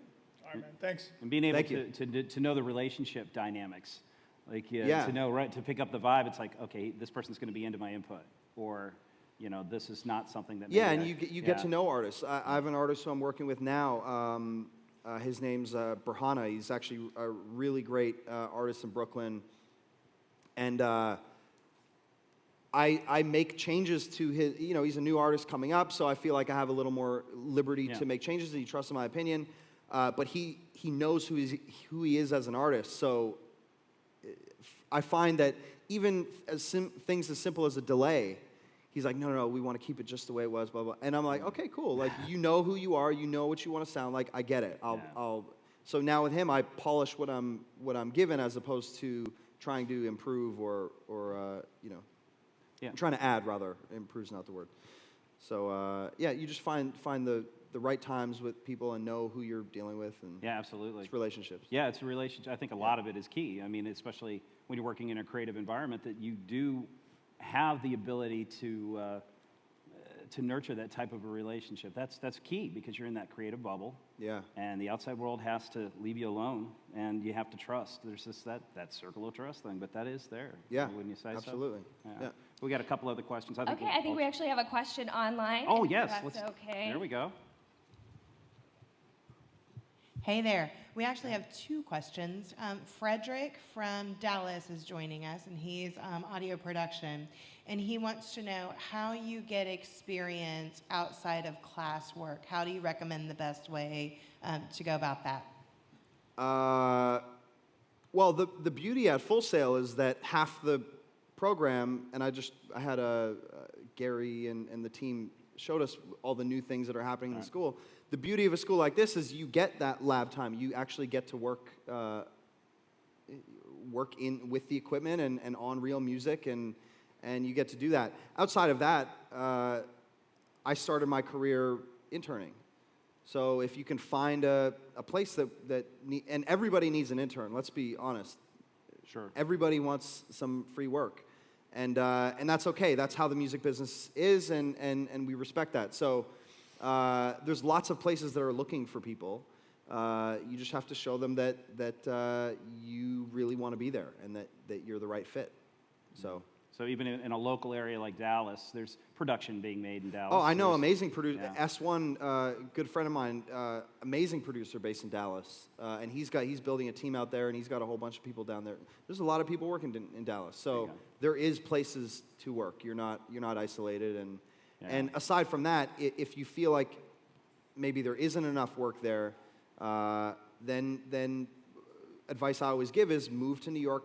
All right, man. Thanks. And being able Thank to know the relationship dynamics, like Yeah. to know, right, to pick up the vibe. It's like, okay, this person's going to be into my input, or this is not something that. Yeah, maybe and you get to know artists. I have an artist who I'm working with now. His name's Burhana. He's actually a really great artist in Brooklyn. And I make changes to his, he's a new artist coming up, so I feel like I have a little more liberty to make changes, and he trusts in my opinion. But he knows who he is as an artist. So I find that even things as simple as a delay, he's like, no, we want to keep it just the way it was, blah, blah. And I'm like, okay, cool. Like, you know who you are, you know what you want to sound like, I get it. So now with him, I polish what I'm given as opposed to trying to improve or trying to add, rather. Improve's not the word. So, you just find the right times with people and know who you're dealing with. And Yeah, absolutely. it's relationships. Yeah, it's a relationship. I think a lot of it is key. I mean, especially when you're working in a creative environment, that you do have the ability to nurture that type of a relationship. That's key, because you're in that creative bubble. Yeah. And the outside world has to leave you alone, and you have to trust. There's just that circle of trust thing, but that is there. Yeah, Wouldn't you say absolutely. so? Yeah. We got a couple other questions. Okay, I think we actually have a question online. Oh, if yes. That's okay. There we go. Hey there. We actually have two questions. Frederick from Dallas is joining us, and he's audio production. And he wants to know how you get experience outside of classwork. How do you recommend the best way to go about that? Well, the beauty at Full Sail is that half the program, and I had Gary and the team showed us all the new things that are happening in the school. The beauty of a school like this is you get that lab time. You actually get to work in with the equipment and on real music, and you get to do that. Outside of that, I started my career interning. So if you can find a place and everybody needs an intern, let's be honest. Sure. Everybody wants some free work. And that's okay. That's how the music business is, and we respect that. So there's lots of places that are looking for people. You just have to show them that you really want to be there and that you're the right fit. So even in a local area like Dallas, there's production being made in Dallas. Oh, I know, amazing producer. Yeah. S1, good friend of mine, amazing producer based in Dallas, and he's building a team out there, and he's got a whole bunch of people down there. There's a lot of people working in Dallas, so there is places to work. You're not isolated, and aside from that, if you feel like maybe there isn't enough work there, then advice I always give is move to New York,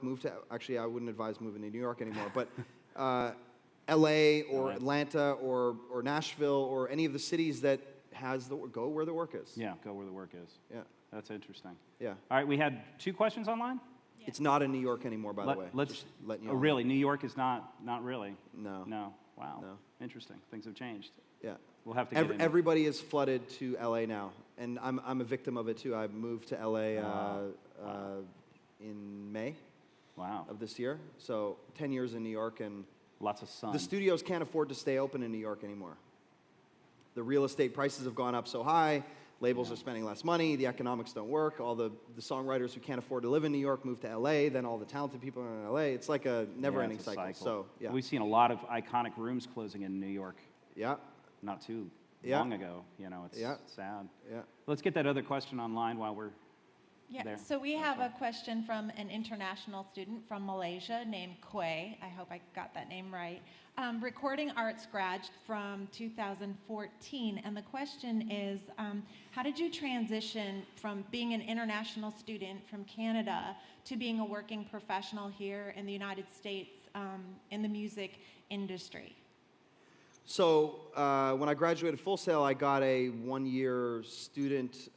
actually I wouldn't advise moving to New York anymore, but LA or Atlanta or Nashville or any of the cities that go where the work is. Yeah, go where the work is. Yeah. That's interesting. Yeah. All right, we had 2 questions online? Yeah. It's not in New York anymore, by the way. Let's, letting you oh, know. really? New York is not really? No. No. Wow. No. Interesting. Things have changed. Yeah. We'll have to get in. Everybody is flooded to LA now, and I'm a victim of it too. I moved to LA in May of this year, so 10 years in New York, and lots of sun. the studios can't afford to stay open in New York anymore. The real estate prices have gone up so high, labels are spending less money, the economics don't work, all the songwriters who can't afford to live in New York move to LA, then all the talented people are in LA. It's like a never-ending it's a cycle. So, yeah. We've seen a lot of iconic rooms closing in New York. Yeah. Not too Yeah. long ago. It's sad. Yeah. Let's get that other question online while we're Yeah, there? so we have a question from an international student from Malaysia named Quay. I hope I got that name right. Recording arts grad from 2014. And the question is, how did you transition from being an international student from Canada to being a working professional here in the United States in the music industry? So when I graduated Full Sail, I got a one-year student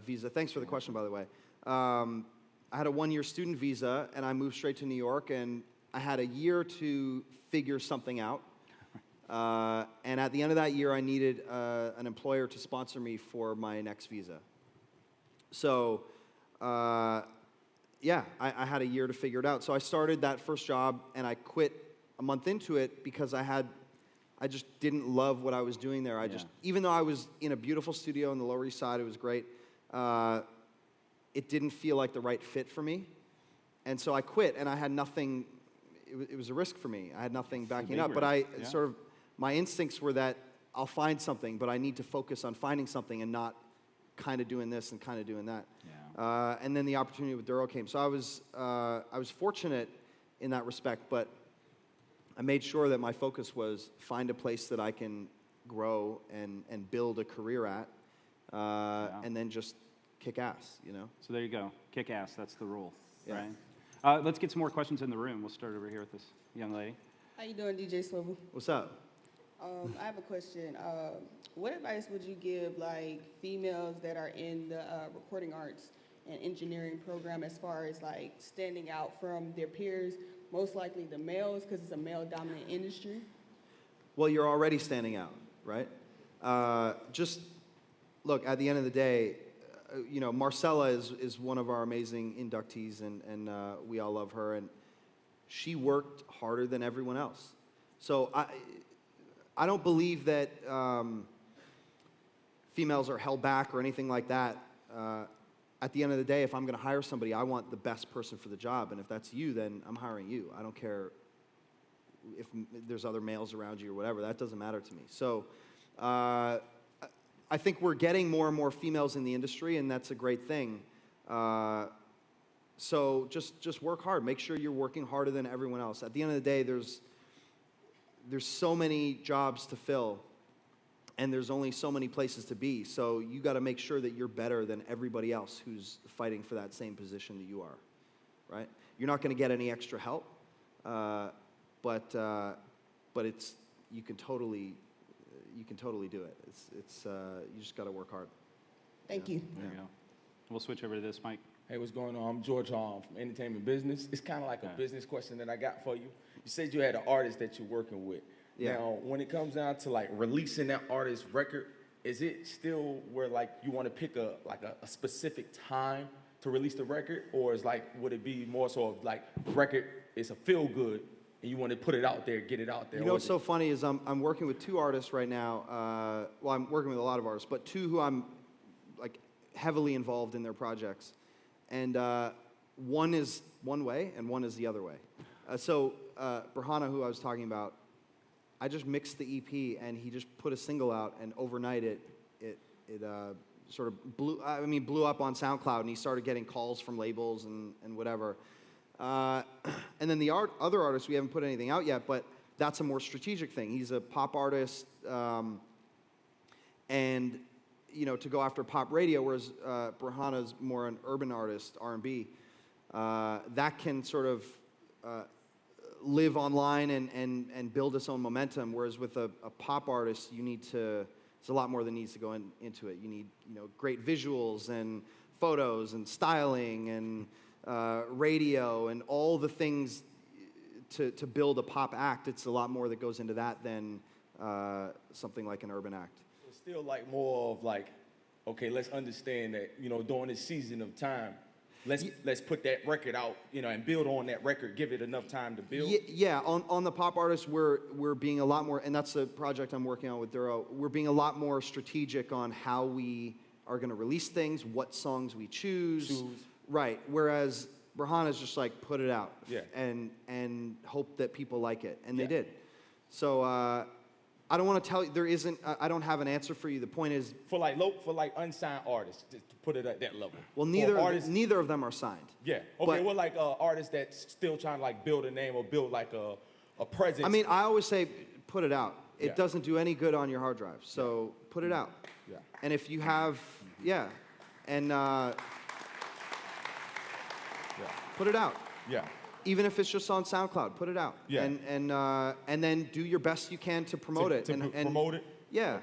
visa. Thanks for the question, by the way. I had a one-year student visa, and I moved straight to New York, and I had a year to figure something out. And at the end of that year, I needed an employer to sponsor me for my next visa. So, yeah, I had a year to figure it out. So I started that first job, and I quit a month into it because I just didn't love what I was doing there. Even though I was in a beautiful studio on the Lower East Side, it was great, it didn't feel like the right fit for me. And so I quit, and I had nothing. It was a risk for me. I had nothing backing up. But my instincts were that I'll find something, but I need to focus on finding something and not kind of doing this and kind of doing that. Yeah. And then the opportunity with Duro came. So I was fortunate in that respect, but I made sure that my focus was find a place that I can grow and build a career at, and then just kick ass, you know? So there you go. Kick ass, that's the rule, Yeah. right? Let's get some more questions in the room. We'll start over here with this young lady. How you doing, DJ Swivel? What's up? I have a question. What advice would you give, like, females that are in the recording arts and engineering program as far as, like, standing out from their peers, most likely the males, because it's a male-dominant industry? Well, you're already standing out, right? Just look, at the end of the day, you know, Marcella is one of our amazing inductees, and we all love her, and she worked harder than everyone else. So I don't believe that females are held back or anything like that. At the end of the day, if I'm going to hire somebody, I want the best person for the job, and if that's you, then I'm hiring you. I don't care if there's other males around you or whatever. That doesn't matter to me. So I think we're getting more and more females in the industry, and that's a great thing. So just work hard. Make sure you're working harder than everyone else. At the end of the day, there's so many jobs to fill, and there's only so many places to be. So you got to make sure that you're better than everybody else who's fighting for that same position that you are, right? You're not going to get any extra help, but it's you can totally do it. It's you just got to work hard. Thank you. There you go. We'll switch over to this, Mike. Hey, what's going on? I'm George from Entertainment Business. It's kind of like a business question that I got for you. You said you had an artist that you're working with. Yeah. Now, when it comes down to like releasing that artist's record, is it still where like you want to pick a specific time to release the record, or is like would it be more so of like the record is a feel good and you want to put it out there, get it out there? You know what's so funny is I'm working with two artists right now. Well, I'm working with a lot of artists, but two who I'm like heavily involved in their projects. And one is one way and one is the other way. So Burhana, who I was talking about, I just mixed the EP and he just put a single out, and overnight it sort of blew up on SoundCloud, and he started getting calls from labels and whatever. And then the other artist, we haven't put anything out yet, but that's a more strategic thing. He's a pop artist, and you know, to go after pop radio, whereas Burhana's more an urban artist, R&B. That can sort of live online and build its own momentum, whereas with a pop artist, you need to, there's a lot more that needs to go into it. You need, you know, great visuals and photos and styling and radio and all the things to build a pop act. It's a lot more that goes into that than something like an urban act. It's still like more of like, okay, let's understand that, you know, during this season of time, let's put that record out, you know, and build on that record, give it enough time to build. Yeah, on the pop artists, we're being a lot more, and that's the project I'm working on with Duro. We're being a lot more strategic on how we are going to release things, what songs we choose. Right. Whereas Burhana's just like put it out, and hope that people like it, and they did. So I don't want to tell you, there isn't, I don't have an answer for you. The point is, For like unsigned artists, to put it at that level. well, artists, neither of them are signed. Yeah. Okay. Well, like artists that still trying to like build a name or build like a presence. I mean, I always say, put it out. It Yeah. doesn't do any good on your hard drive. So put it out. Yeah. And if you have, and put it out. Yeah. Even if it's just on SoundCloud, put it out. Yeah. And then do your best you can to promote it. To promote it. Yeah.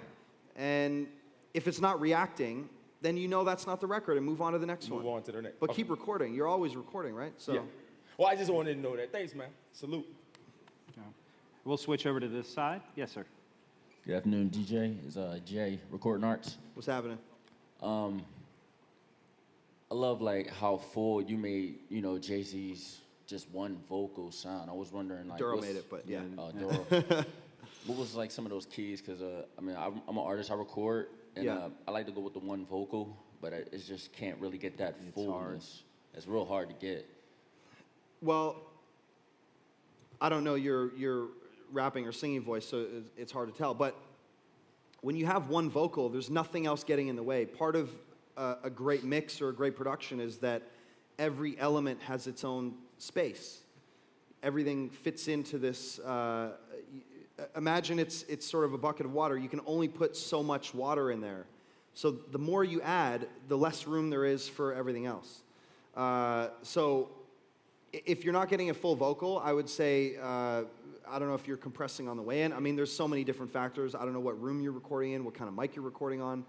And if it's not reacting, then you know that's not the record and move on to the next one. Move on to the next. But keep recording. You're always recording, right? So. Yeah. Well, I just wanted to know that. Thanks, man. Salute. We'll switch over to this side. Yes, sir. Good afternoon, DJ. It's Jay, Recording Arts. What's happening? I love like how full you made, Jay-Z's just one vocal sound. I was wondering like Duro made it, but yeah. Duro. What was like some of those keys? Because I'm an artist. I record, and I like to go with the one vocal, but it just can't really get that fullness. It's real hard to get. Well, I don't know your rapping or singing voice, so it's hard to tell. But when you have one vocal, there's nothing else getting in the way. Part of a great mix or a great production is that every element has its own space. Everything fits into this. Imagine it's sort of a bucket of water. You can only put so much water in there. So the more you add, the less room there is for everything else. So if you're not getting a full vocal, I would say, I don't know if you're compressing on the way in. I mean, there's so many different factors. I don't know what room you're recording in, what kind of mic you're recording on.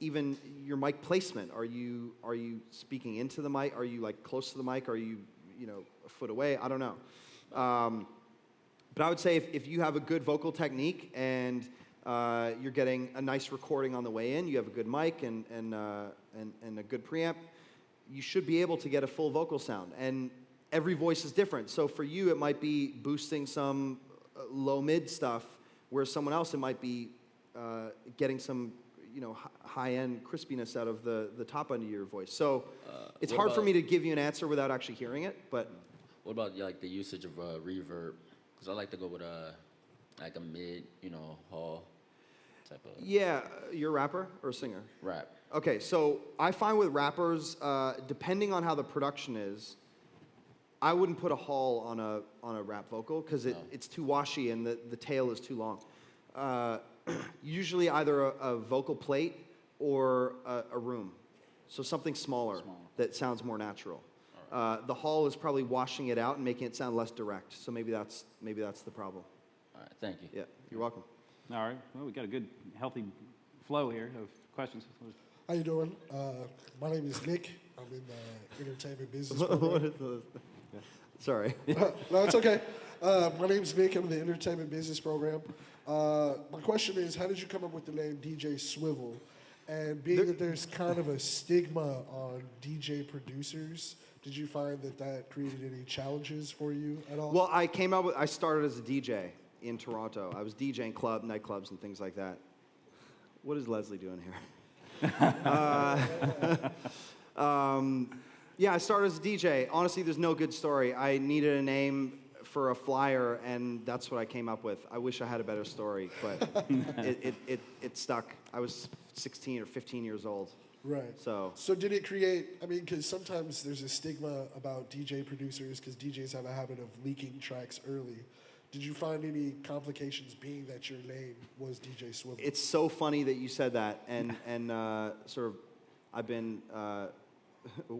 Even your mic placement. Are you speaking into the mic? Are you like close to the mic? Are you, a foot away? I don't know. But I would say if you have a good vocal technique and you're getting a nice recording on the way in, you have a good mic and a good preamp, you should be able to get a full vocal sound. And every voice is different. So for you, it might be boosting some low-mid stuff, where someone else, it might be getting some, high-end crispiness out of the top end of your voice. So it's hard for me to give you an answer without actually hearing it, but... What about like the usage of reverb? Because I like to go with like a mid, hall type of... Yeah, you're a rapper or a singer? Rap. Okay, so I find with rappers, depending on how the production is, I wouldn't put a hall on a rap vocal because it's too washy and the tail is too long. Usually either a vocal plate or a room, so something smaller that sounds more natural. The hall is probably washing it out and making it sound less direct. So maybe that's the problem. All right, thank you. Yeah, you're welcome. All right. Well, we got a good, healthy flow here of questions. How you doing? My name is Nick. I'm in the entertainment business program. Sorry. No, it's okay. My name's Nick. I'm in the entertainment business program. My question is, how did you come up with the name DJ Swivel? And being that there's kind of a stigma on DJ producers, did you find that created any challenges for you at all? Well, I started as a DJ in Toronto. I was DJing nightclubs and things like that. What is Leslie doing here? Yeah, I started as a DJ. Honestly, there's no good story. I needed a name for a flyer, and that's what I came up with. I wish I had a better story, but it stuck. I was 16 or 15 years old. Right. So did it create, because sometimes there's a stigma about DJ producers because DJs have a habit of leaking tracks early. Did you find any complications being that your name was DJ Swivel? It's so funny that you said that, and sort of I've been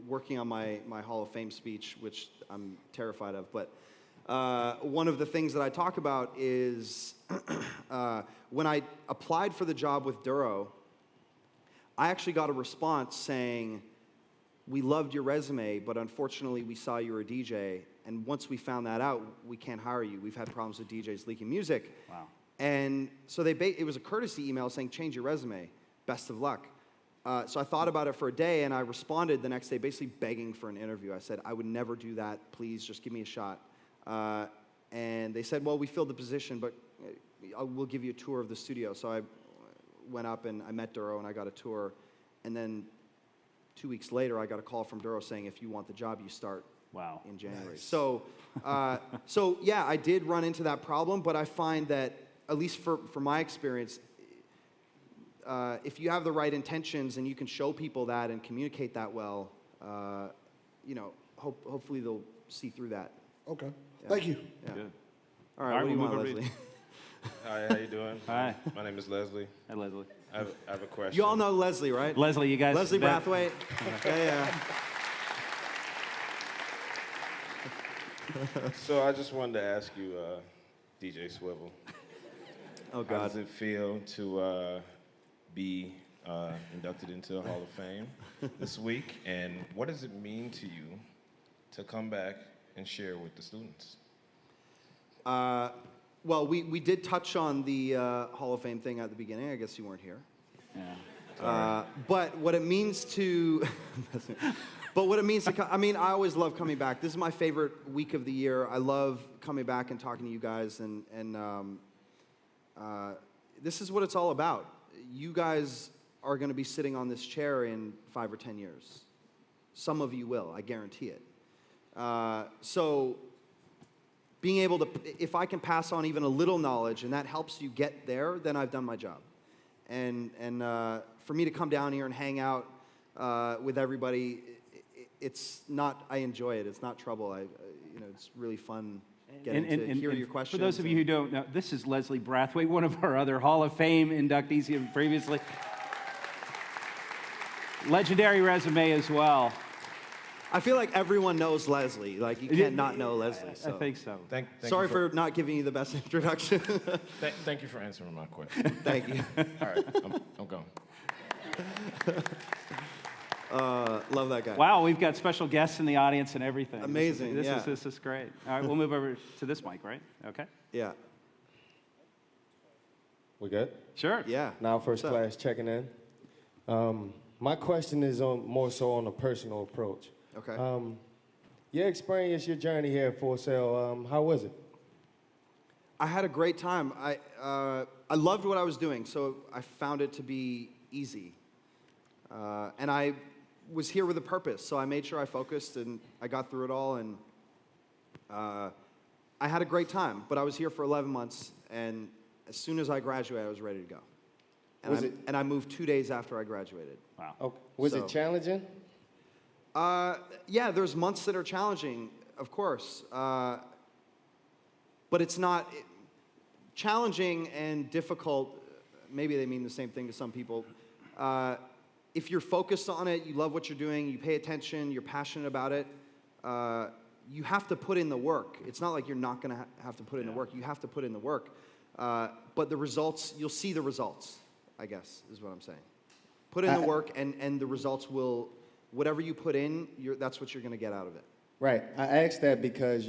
working on my Hall of Fame speech, which I'm terrified of, but one of the things that I talk about is when I applied for the job with Duro, I actually got a response saying, "We loved your resume, but unfortunately we saw you were a DJ, and once we found that out, we can't hire you. We've had problems with DJs leaking music." Wow. And so it was a courtesy email saying, "Change your resume. Best of luck." So I thought about it for a day, and I responded the next day basically begging for an interview. I said, "I would never do that. Please, just give me a shot." And they said, "Well, we filled the position, but we'll give you a tour of the studio." So I went up and I met Duro and I got a tour. And then 2 weeks later, I got a call from Duro saying, "If you want the job, you start in January." Nice. So yeah, I did run into that problem, but I find that at least for my experience, if you have the right intentions and you can show people that and communicate that well, hopefully they'll see through that. Okay. Yeah. Thank you. Yeah. Good. All right, what do you we'll want, move over Leslie? Hi, how you doing? Hi. My name is Leslie. Hi, Leslie. I have a question. You all know Leslie, right? Leslie, you guys. Leslie Brathwaite. Yeah. So I just wanted to ask you, DJ Swivel. Oh, How God. does it feel to be inducted into the Hall of Fame this week? And what does it mean to you to come back and share with the students? Well, we did touch on the Hall of Fame thing at the beginning. I guess you weren't here. Yeah. But what it means to, I mean, I always love coming back. This is my favorite week of the year. I love coming back and talking to you guys, and this is what it's all about. You guys are going to be sitting on this chair in 5 or 10 years. Some of you will, I guarantee it. So being able to, if I can pass on even a little knowledge and that helps you get there, then I've done my job. And for me to come down here and hang out with everybody, it's not, I enjoy it. It's not trouble. It's really fun getting to hear your questions. For those of you who don't know, this is Leslie Brathwaite, one of our other Hall of Fame inductees here previously. Legendary resume as well. I feel like everyone knows Leslie. Like, you can't not know Leslie. So. I think so. Sorry for not giving you the best introduction. Thank you for answering my question. Thank you. All right, I'm going. Love that guy. Wow, we've got special guests in the audience and everything. Amazing, This is great. All right, we'll move over to this mic, right? Okay. Yeah. We good? Sure. Yeah. Now first class checking in. My question is more so on a personal approach. Okay. Your experience, your journey here at Full Sail, how was it? I had a great time. I loved what I was doing, so I found it to be easy. And I was here with a purpose, so I made sure I focused and I got through it all, and I had a great time. But I was here for 11 months, and as soon as I graduated, I was ready to go. And I moved 2 days after I graduated. Wow. Okay. Was it challenging? Yeah, there's months that are challenging, of course. But it's not challenging and difficult. Maybe they mean the same thing to some people. If you're focused on it, you love what you're doing, you pay attention, you're passionate about it, you have to put in the work. It's not like you're not going to have to put in the work. You have to put in the work. But the results, you'll see the results, I guess, is what I'm saying. Put in the work, and the results will, whatever you put in, that's what you're going to get out of it. Right. I asked that because,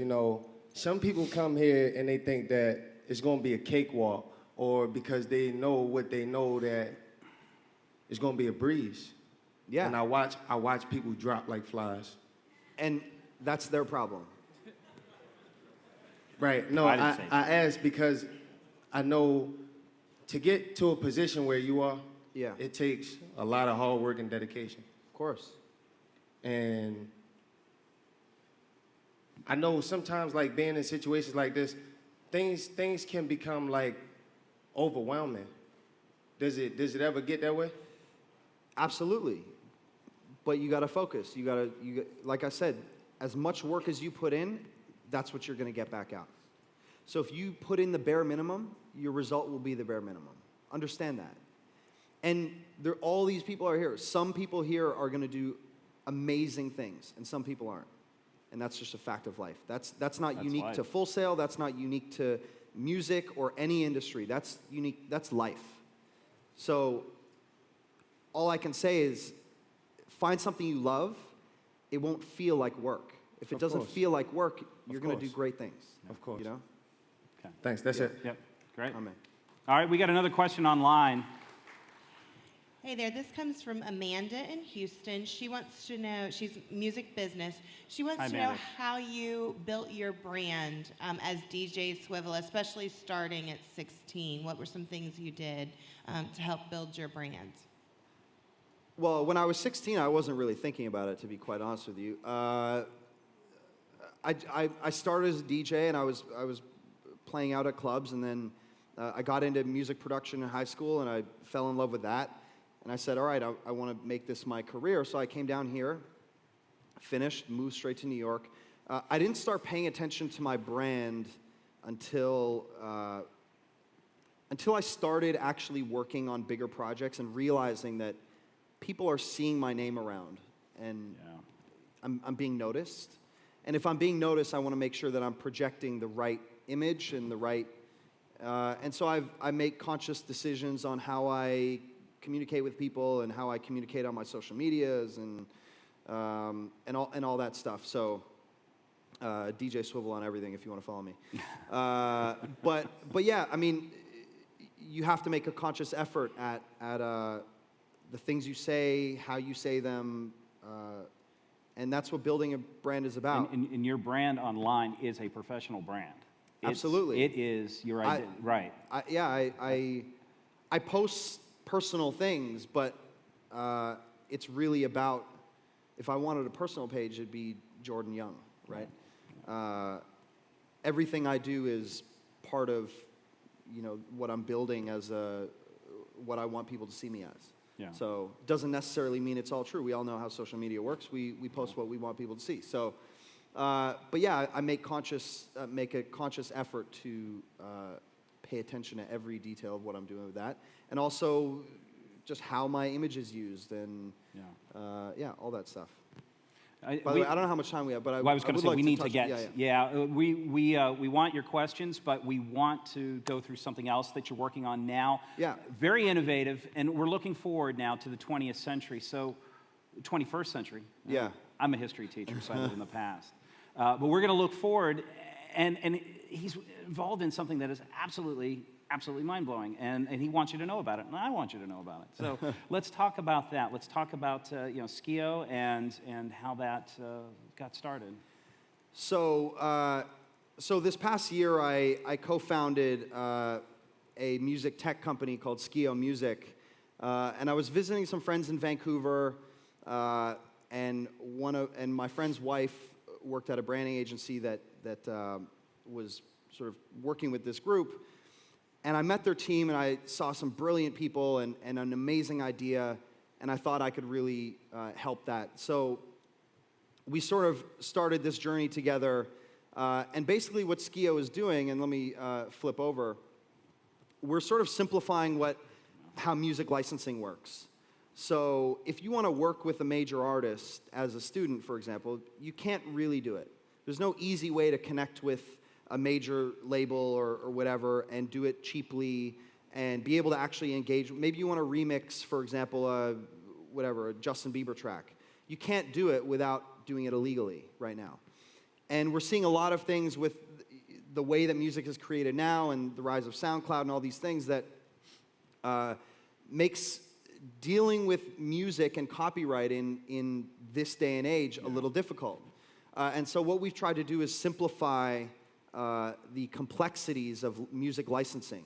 some people come here and they think that it's going to be a cakewalk, or because they know what they know that it's going to be a breeze. Yeah. And I watch people drop like flies. And that's their problem. Right. No, I asked because I know to get to a position where you are, it takes a lot of hard work and dedication. Of course. And I know sometimes, like, being in situations like this, things can become like overwhelming. Does it ever get that way? Absolutely. But you got to focus. You got like I said, as much work as you put in, that's what you're going to get back out. So if you put in the bare minimum, your result will be the bare minimum. Understand that. And all these people are here. Some people here are going to do amazing things, and some people aren't. And that's just a fact of life. That's not unique to Full Sail. That's not unique to music or any industry. That's unique. That's life. So all I can say is find something you love. It won't feel like work. If it doesn't feel like work, you're going to do great things. Of course. Okay. Thanks. That's it. Yep. Great. Amen. All right, we got another question online. Hey there, this comes from Amanda in Houston. She wants to know, she's music business. She wants to know how you built your brand as DJ Swivel, especially starting at 16. What were some things you did to help build your brand? Well, when I was 16, I wasn't really thinking about it, to be quite honest with you. I started as a DJ, and I was playing out at clubs, and then I got into music production in high school, and I fell in love with that. And I said, all right, I want to make this my career. So I came down here, finished, moved straight to New York. I didn't start paying attention to my brand until I started actually working on bigger projects and realizing that people are seeing my name around, and I'm being noticed. And if I'm being noticed, I want to make sure that I'm projecting the right image and the right. And so I make conscious decisions on how I communicate with people and how I communicate on my social medias and all that stuff. So DJ Swivel on everything if you want to follow me. But yeah, I mean, you have to make a conscious effort at the things you say, how you say them, and that's what building a brand is about. And your brand online is a professional brand. Absolutely. It is your identity, right. I post personal things, but it's really about, if I wanted a personal page, it'd be Jordan Young, right? Everything I do is part of, what I'm building as what I want people to see me as. Yeah. So it doesn't necessarily mean it's all true. We all know how social media works. We post what we want people to see. So, but yeah, I make a conscious effort to pay attention to every detail of what I'm doing with that, and also just how my image is used, and all that stuff. By the way, I don't know how much time we have, but I was going to say, we need to get, we want your questions, but we want to go through something else that you're working on now. Yeah. Very innovative, and we're looking forward now to the 20th century, so 21st century. Yeah. I'm a history teacher, so I live in the past. But we're going to look forward, and he's involved in something that is absolutely mind-blowing, and he wants you to know about it, and I want you to know about it. So let's talk about that. Let's talk about Skio and how that got started. So this past year, I co-founded a music tech company called Skio Music, and I was visiting some friends in Vancouver, and my friend's wife worked at a branding agency that was sort of working with this group. And I met their team, and I saw some brilliant people and an amazing idea, and I thought I could really help that. So we sort of started this journey together, and basically what Skio is doing, and let me flip over, we're sort of simplifying how music licensing works. So if you want to work with a major artist as a student, for example, you can't really do it. There's no easy way to connect with a major label or whatever and do it cheaply and be able to actually engage. Maybe you want to remix, for example, a Justin Bieber track. You can't do it without doing it illegally right now. And we're seeing a lot of things with the way that music is created now and the rise of SoundCloud and all these things that makes dealing with music and copyright in this day and age a little difficult. And so what we've tried to do is simplify the complexities of music licensing.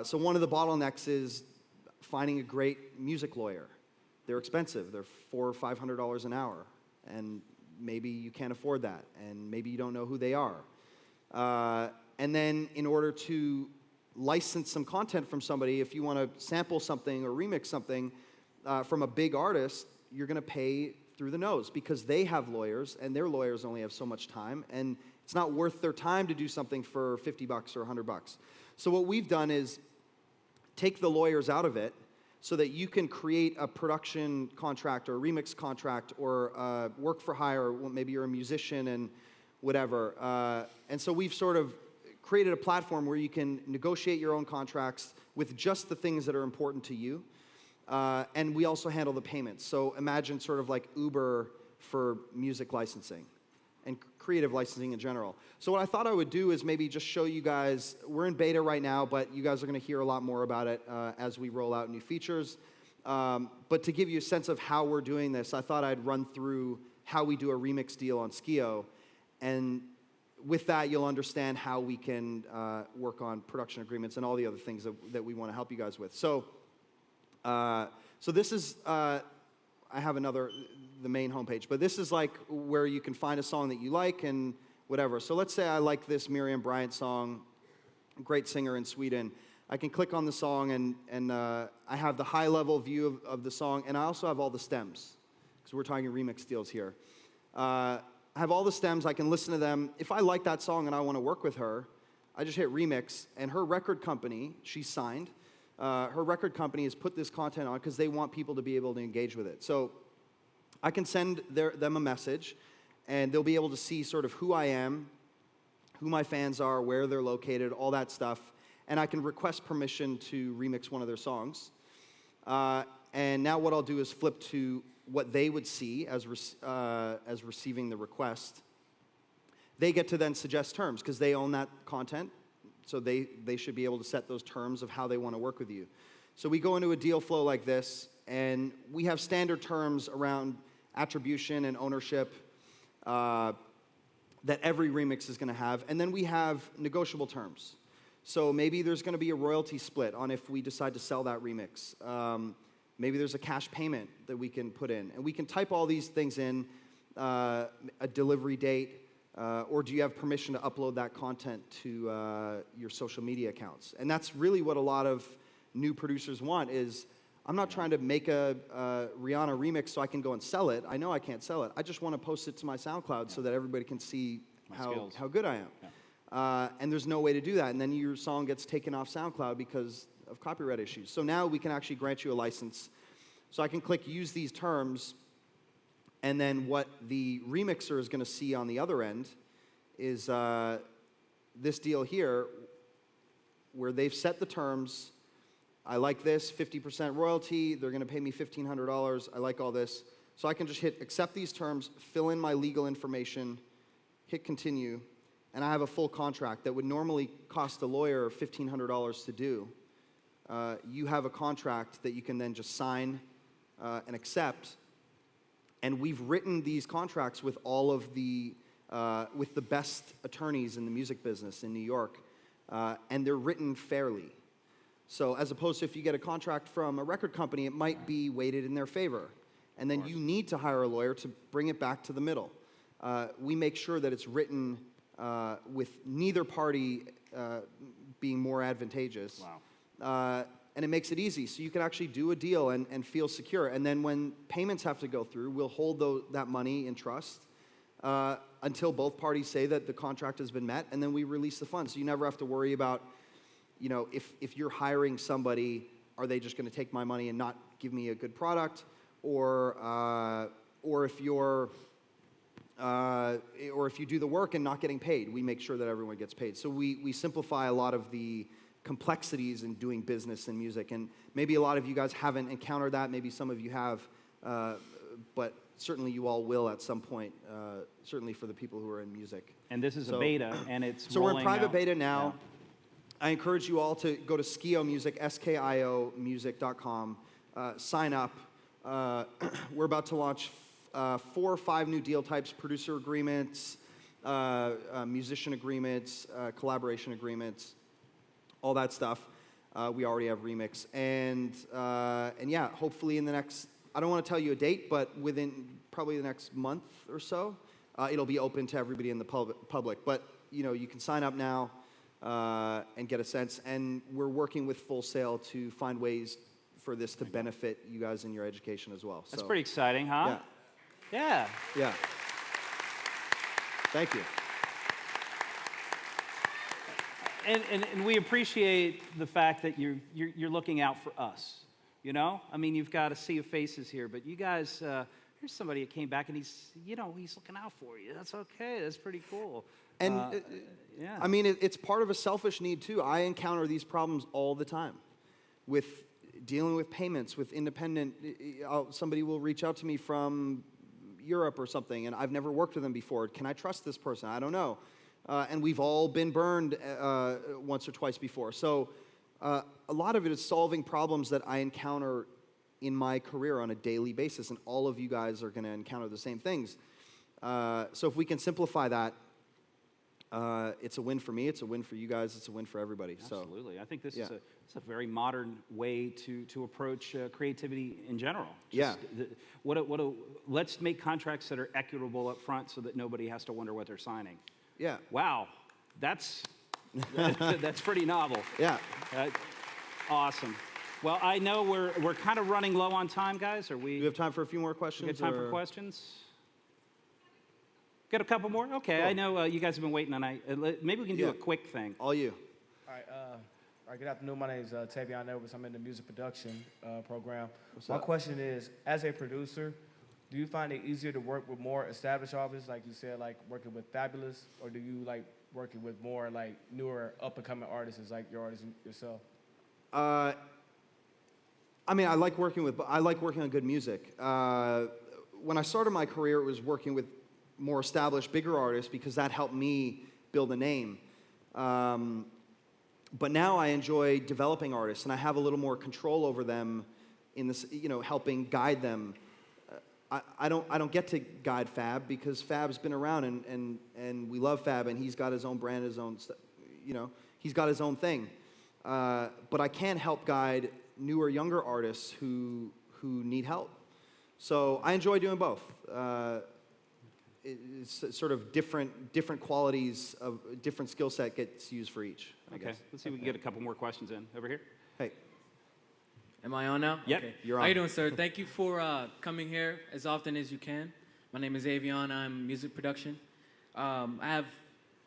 So one of the bottlenecks is finding a great music lawyer. They're expensive. They're $400 or $500 an hour, and maybe you can't afford that, and maybe you don't know who they are. And then in order to license some content from somebody, if you want to sample something or remix something from a big artist, you're going to pay through the nose because they have lawyers, and their lawyers only have so much time, and it's not worth their time to do something for $50 or $100. So what we've done is take the lawyers out of it so that you can create a production contract or a remix contract or work for hire, or maybe you're a musician and whatever. And so we've sort of created a platform where you can negotiate your own contracts with just the things that are important to you. And we also handle the payments. So imagine sort of like Uber for music licensing and creative licensing in general. So what I thought I would do is maybe just show you guys, we're in beta right now, but you guys are going to hear a lot more about it as we roll out new features. But to give you a sense of how we're doing this, I thought I'd run through how we do a remix deal on Skio. And with that, you'll understand how we can work on production agreements and all the other things that we want to help you guys with. So this is, I have the main homepage, but this is like where you can find a song that you like and whatever. So let's say I like this Miriam Bryant song. great singer in Sweden. I can click on the song, and I have the high-level view of the song, and I also have all the stems, because we're talking remix deals here. I have all the stems. I can listen to them. If I like that song and I want to work with her, I just hit remix, and her record company, she's signed, her record company has put this content on because they want people to be able to engage with it. So I can send them a message, and they'll be able to see sort of who I am, who my fans are, where they're located, all that stuff. And I can request permission to remix one of their songs. And now what I'll do is flip to what they would see as receiving the request. They get to then suggest terms because they own that content. So they should be able to set those terms of how they want to work with you. So we go into a deal flow like this, and we have standard terms around attribution and ownership that every remix is going to have. And then we have negotiable terms. So maybe there's going to be a royalty split on if we decide to sell that remix. Maybe there's a cash payment that we can put in. And we can type all these things in, a delivery date, or do you have permission to upload that content to your social media accounts? And that's really what a lot of new producers want is, I'm not trying to make a Rihanna remix so I can go and sell it. I know I can't sell it. I just want to post it to my SoundCloud so that everybody can see how good I am. And there's no way to do that. And then your song gets taken off SoundCloud because of copyright issues. So now we can actually grant you a license. So I can click use these terms, and then what the remixer is going to see on the other end is this deal here where they've set the terms. I like this, 50% royalty. They're going to pay me $1,500. I like all this. So I can just hit accept these terms, fill in my legal information, hit continue, and I have a full contract that would normally cost a lawyer $1,500 to do. You have a contract that you can then just sign and accept. And we've written these contracts with all of the best attorneys in the music business in New York, and they're written fairly. So as opposed to if you get a contract from a record company, it might be weighted in their favor. And then you need to hire a lawyer to bring it back to the middle. We make sure that it's written with neither party being more advantageous. Wow. And it makes it easy. So you can actually do a deal and feel secure. And then when payments have to go through, we'll hold that money in trust until both parties say that the contract has been met, and then we release the funds. So you never have to worry about, you know, if you're hiring somebody, are they just going to take my money and not give me a good product, or if you do the work and not getting paid, we make sure that everyone gets paid. So we simplify a lot of the complexities in doing business in music, and maybe a lot of you guys haven't encountered that. Maybe some of you have, but certainly you all will at some point. Certainly for the people who are in music. And this is a beta, and it's so we're in rolling private out. beta now. I encourage you all to go to Skio Music, skiomusic.com, sign up. We're about to launch 4 or 5 new deal types: producer agreements, musician agreements, collaboration agreements, all that stuff. We already have remix, and yeah, hopefully in the next, I don't want to tell you a date, but within probably the next month or so, it'll be open to everybody in the public. But you know, you can sign up now and get a sense. And we're working with Full Sail to find ways for this to benefit you guys in your education as well. That's pretty exciting, huh? Yeah. Yeah. Thank you. And we appreciate the fact that you're looking out for us. You know, I mean, you've got a sea of faces here, but you guys, here's somebody that came back and he's looking out for you. That's okay. That's pretty cool. And yeah, I mean, it's part of a selfish need too. I encounter these problems all the time with dealing with payments, with independent. Somebody will reach out to me from Europe or something, and I've never worked with them before. Can I trust this person? I don't know. And we've all been burned once or twice before. So a lot of it is solving problems that I encounter in my career on a daily basis, and all of you guys are going to encounter the same things. So if we can simplify that, it's a win for me, it's a win for you guys, it's a win for everybody. Absolutely. I think this is a very modern way to approach creativity in general. Let's make contracts that are equitable up front so that nobody has to wonder what they're signing. Yeah. Wow. That's That's pretty novel. Yeah. Awesome. Well, I know we're kind of running low on time, guys. Are we? Do we have time for a few more questions? We got time for questions? Got a couple more? Okay. Cool. I know you guys have been waiting on. Maybe we can do a quick thing. All you. All right, good afternoon. My name is Tavion Edwards. I'm in the music production program. What's My up? question is, as a producer, do you find it easier to work with more established artists, like you said, like working with Fabolous, or do you like working with more like newer, up-and-coming artists, like your artists yourself? I mean, I like working on good music. When I started my career, it was working with more established, bigger artists because that helped me build a name. But now I enjoy developing artists, and I have a little more control over them in this, helping guide them. I don't get to guide Fab because Fab's been around, and we love Fab, and he's got his own brand, his own, he's got his own thing. But I can help guide newer, younger artists who need help. So I enjoy doing both. It's sort of different qualities of different skill set gets used for each. I guess. Let's see if we can get a couple more questions in. Over here. Hey. Am I on now? Yep, Okay. you're on. How you doing, sir? Thank you for coming here as often as you can. My name is Avion. I'm music production. I have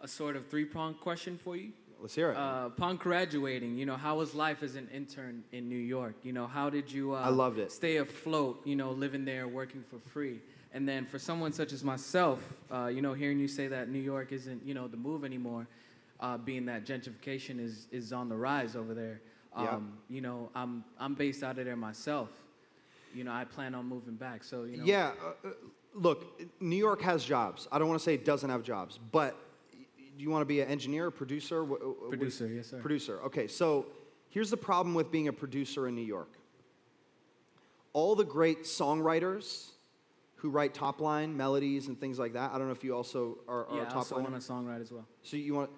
a sort of three-pronged question for you. Let's hear it. Upon graduating, how was life as an intern in New York? How did you I loved it. stay afloat, living there, working for free? And then for someone such as myself, hearing you say that New York isn't, the move anymore, being that gentrification is on the rise over there. I'm based out of there myself. I plan on moving back. So, Yeah, look, New York has jobs. I don't want to say it doesn't have jobs, but do you want to be an engineer, producer? Producer, yes, sir. Producer. Okay, so here's the problem with being a producer in New York. All the great songwriters who write top line melodies and things like that. I don't know if you also are a I top also liner. want to songwrite as well. So you want,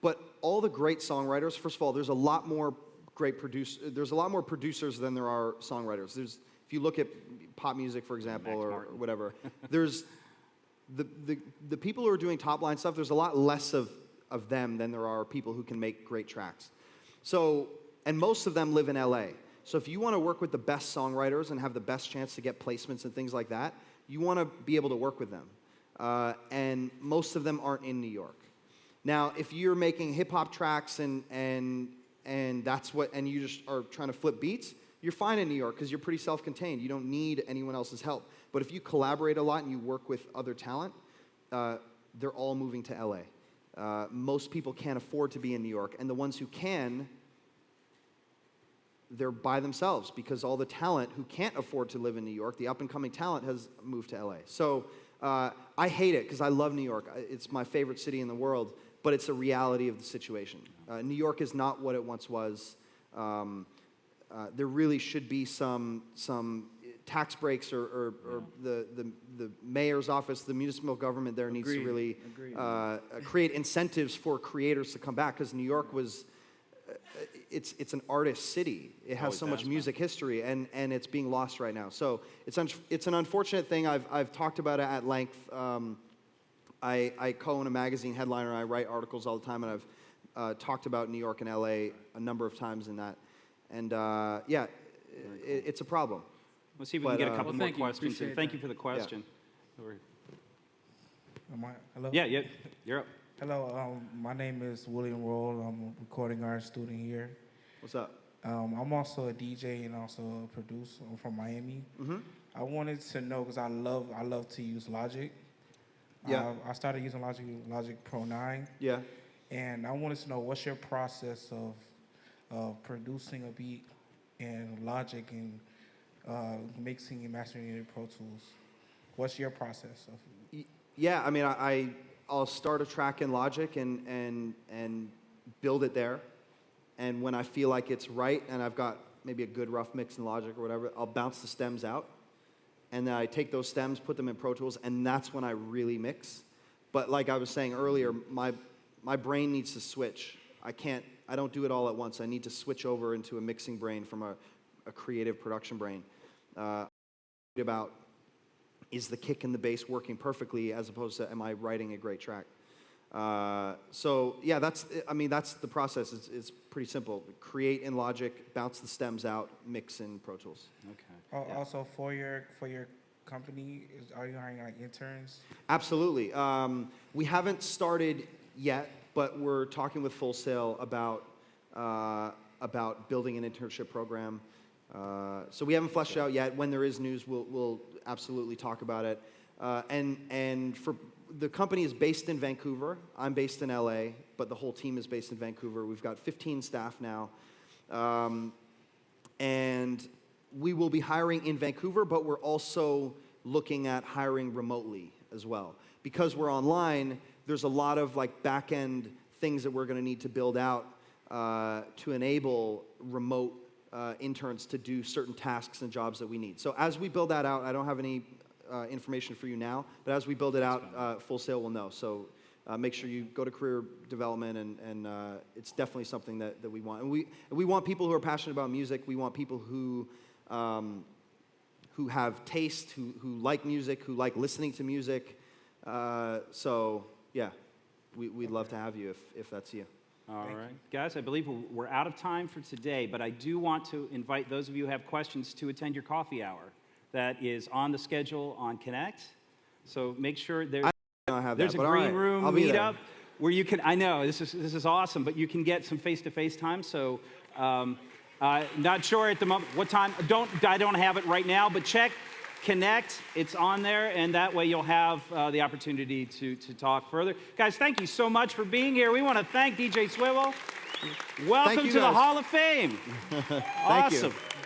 but all the great songwriters. First of all, there's a lot more There's a lot more producers than there are songwriters. If you look at pop music, for example, or whatever, there's the people who are doing top line stuff. There's a lot less of them than there are people who can make great tracks. So, and most of them live in LA. So if you want to work with the best songwriters and have the best chance to get placements and things like that, you want to be able to work with them. And most of them aren't in New York. Now, if you're making hip hop tracks and that's what, and you just are trying to flip beats, you're fine in New York because you're pretty self-contained. You don't need anyone else's help. But if you collaborate a lot and you work with other talent, they're all moving to LA. Most people can't afford to be in New York, and the ones who can, they're by themselves because all the talent who can't afford to live in New York, the up-and-coming talent, has moved to LA. So I hate it because I love New York. It's my favorite city in the world, but it's a reality of the situation. New York is not what it once was. There really should be some tax breaks or the mayor's office, the municipal government there needs to really create incentives for creators to come back because New York was, it's an artist city. It has so much music history and it's being lost right now. So it's an unfortunate thing. I've talked about it at length. I co-own a magazine headliner and I write articles all the time and I've talked about New York and LA a number of times in that. And it's a problem. Let's see if we can get a couple more questions. And thank you for the question. Hello? Yeah, you're up. Hello, my name is William Roll. I'm a recording arts student here. What's up? I'm also a DJ and also a producer. I'm from Miami. Mm-hmm. I wanted to know, because I love to use Logic. Yeah. I started using Logic Pro 9. Yeah. And I wanted to know, what's your process of producing a beat in Logic and mixing and mastering it in Pro Tools? What's your process of? Yeah, I mean, I'll start a track in Logic and build it there. And when I feel like it's right and I've got maybe a good rough mix in Logic or whatever, I'll bounce the stems out. And then I take those stems, put them in Pro Tools, and that's when I really mix. But like I was saying earlier, my brain needs to switch. I don't do it all at once. I need to switch over into a mixing brain from a creative production brain. About is the kick and the bass working perfectly as opposed to am I writing a great track? So yeah, that's the process. It's pretty simple. Create in Logic, bounce the stems out, mix in Pro Tools. Okay. Also, for your company, are you hiring like interns? Absolutely. We haven't started yet, but we're talking with Full Sail about building an internship program. So we haven't fleshed it out yet. When there is news, we'll absolutely talk about it. And for the company is based in Vancouver. I'm based in LA, but the whole team is based in Vancouver. We've got 15 staff now. And we will be hiring in Vancouver, but we're also looking at hiring remotely as well. Because we're online, there's a lot of like back-end things that we're going to need to build out to enable remote interns to do certain tasks and jobs that we need. So as we build that out, I don't have any information for you now, but as we build it out, Full Sail will know. So make sure you go to career development, and it's definitely something that we want. And we want people who are passionate about music. We want people who have taste, who like music, who like listening to music. So yeah, we'd love to have you if that's you. All right. Guys, I believe we're out of time for today, but I do want to invite those of you who have questions to attend your coffee hour. That is on the schedule on Connect. So make sure there's a green room meetup where you can, I know, this is awesome, but you can get some face-to-face time. So not sure at the moment what time. I don't have it right now, but check Connect. It's on there, and that way you'll have the opportunity to talk further. Guys, thank you so much for being here. We want to thank DJ Swivel. Welcome to the Hall of Fame. Awesome. Thank you.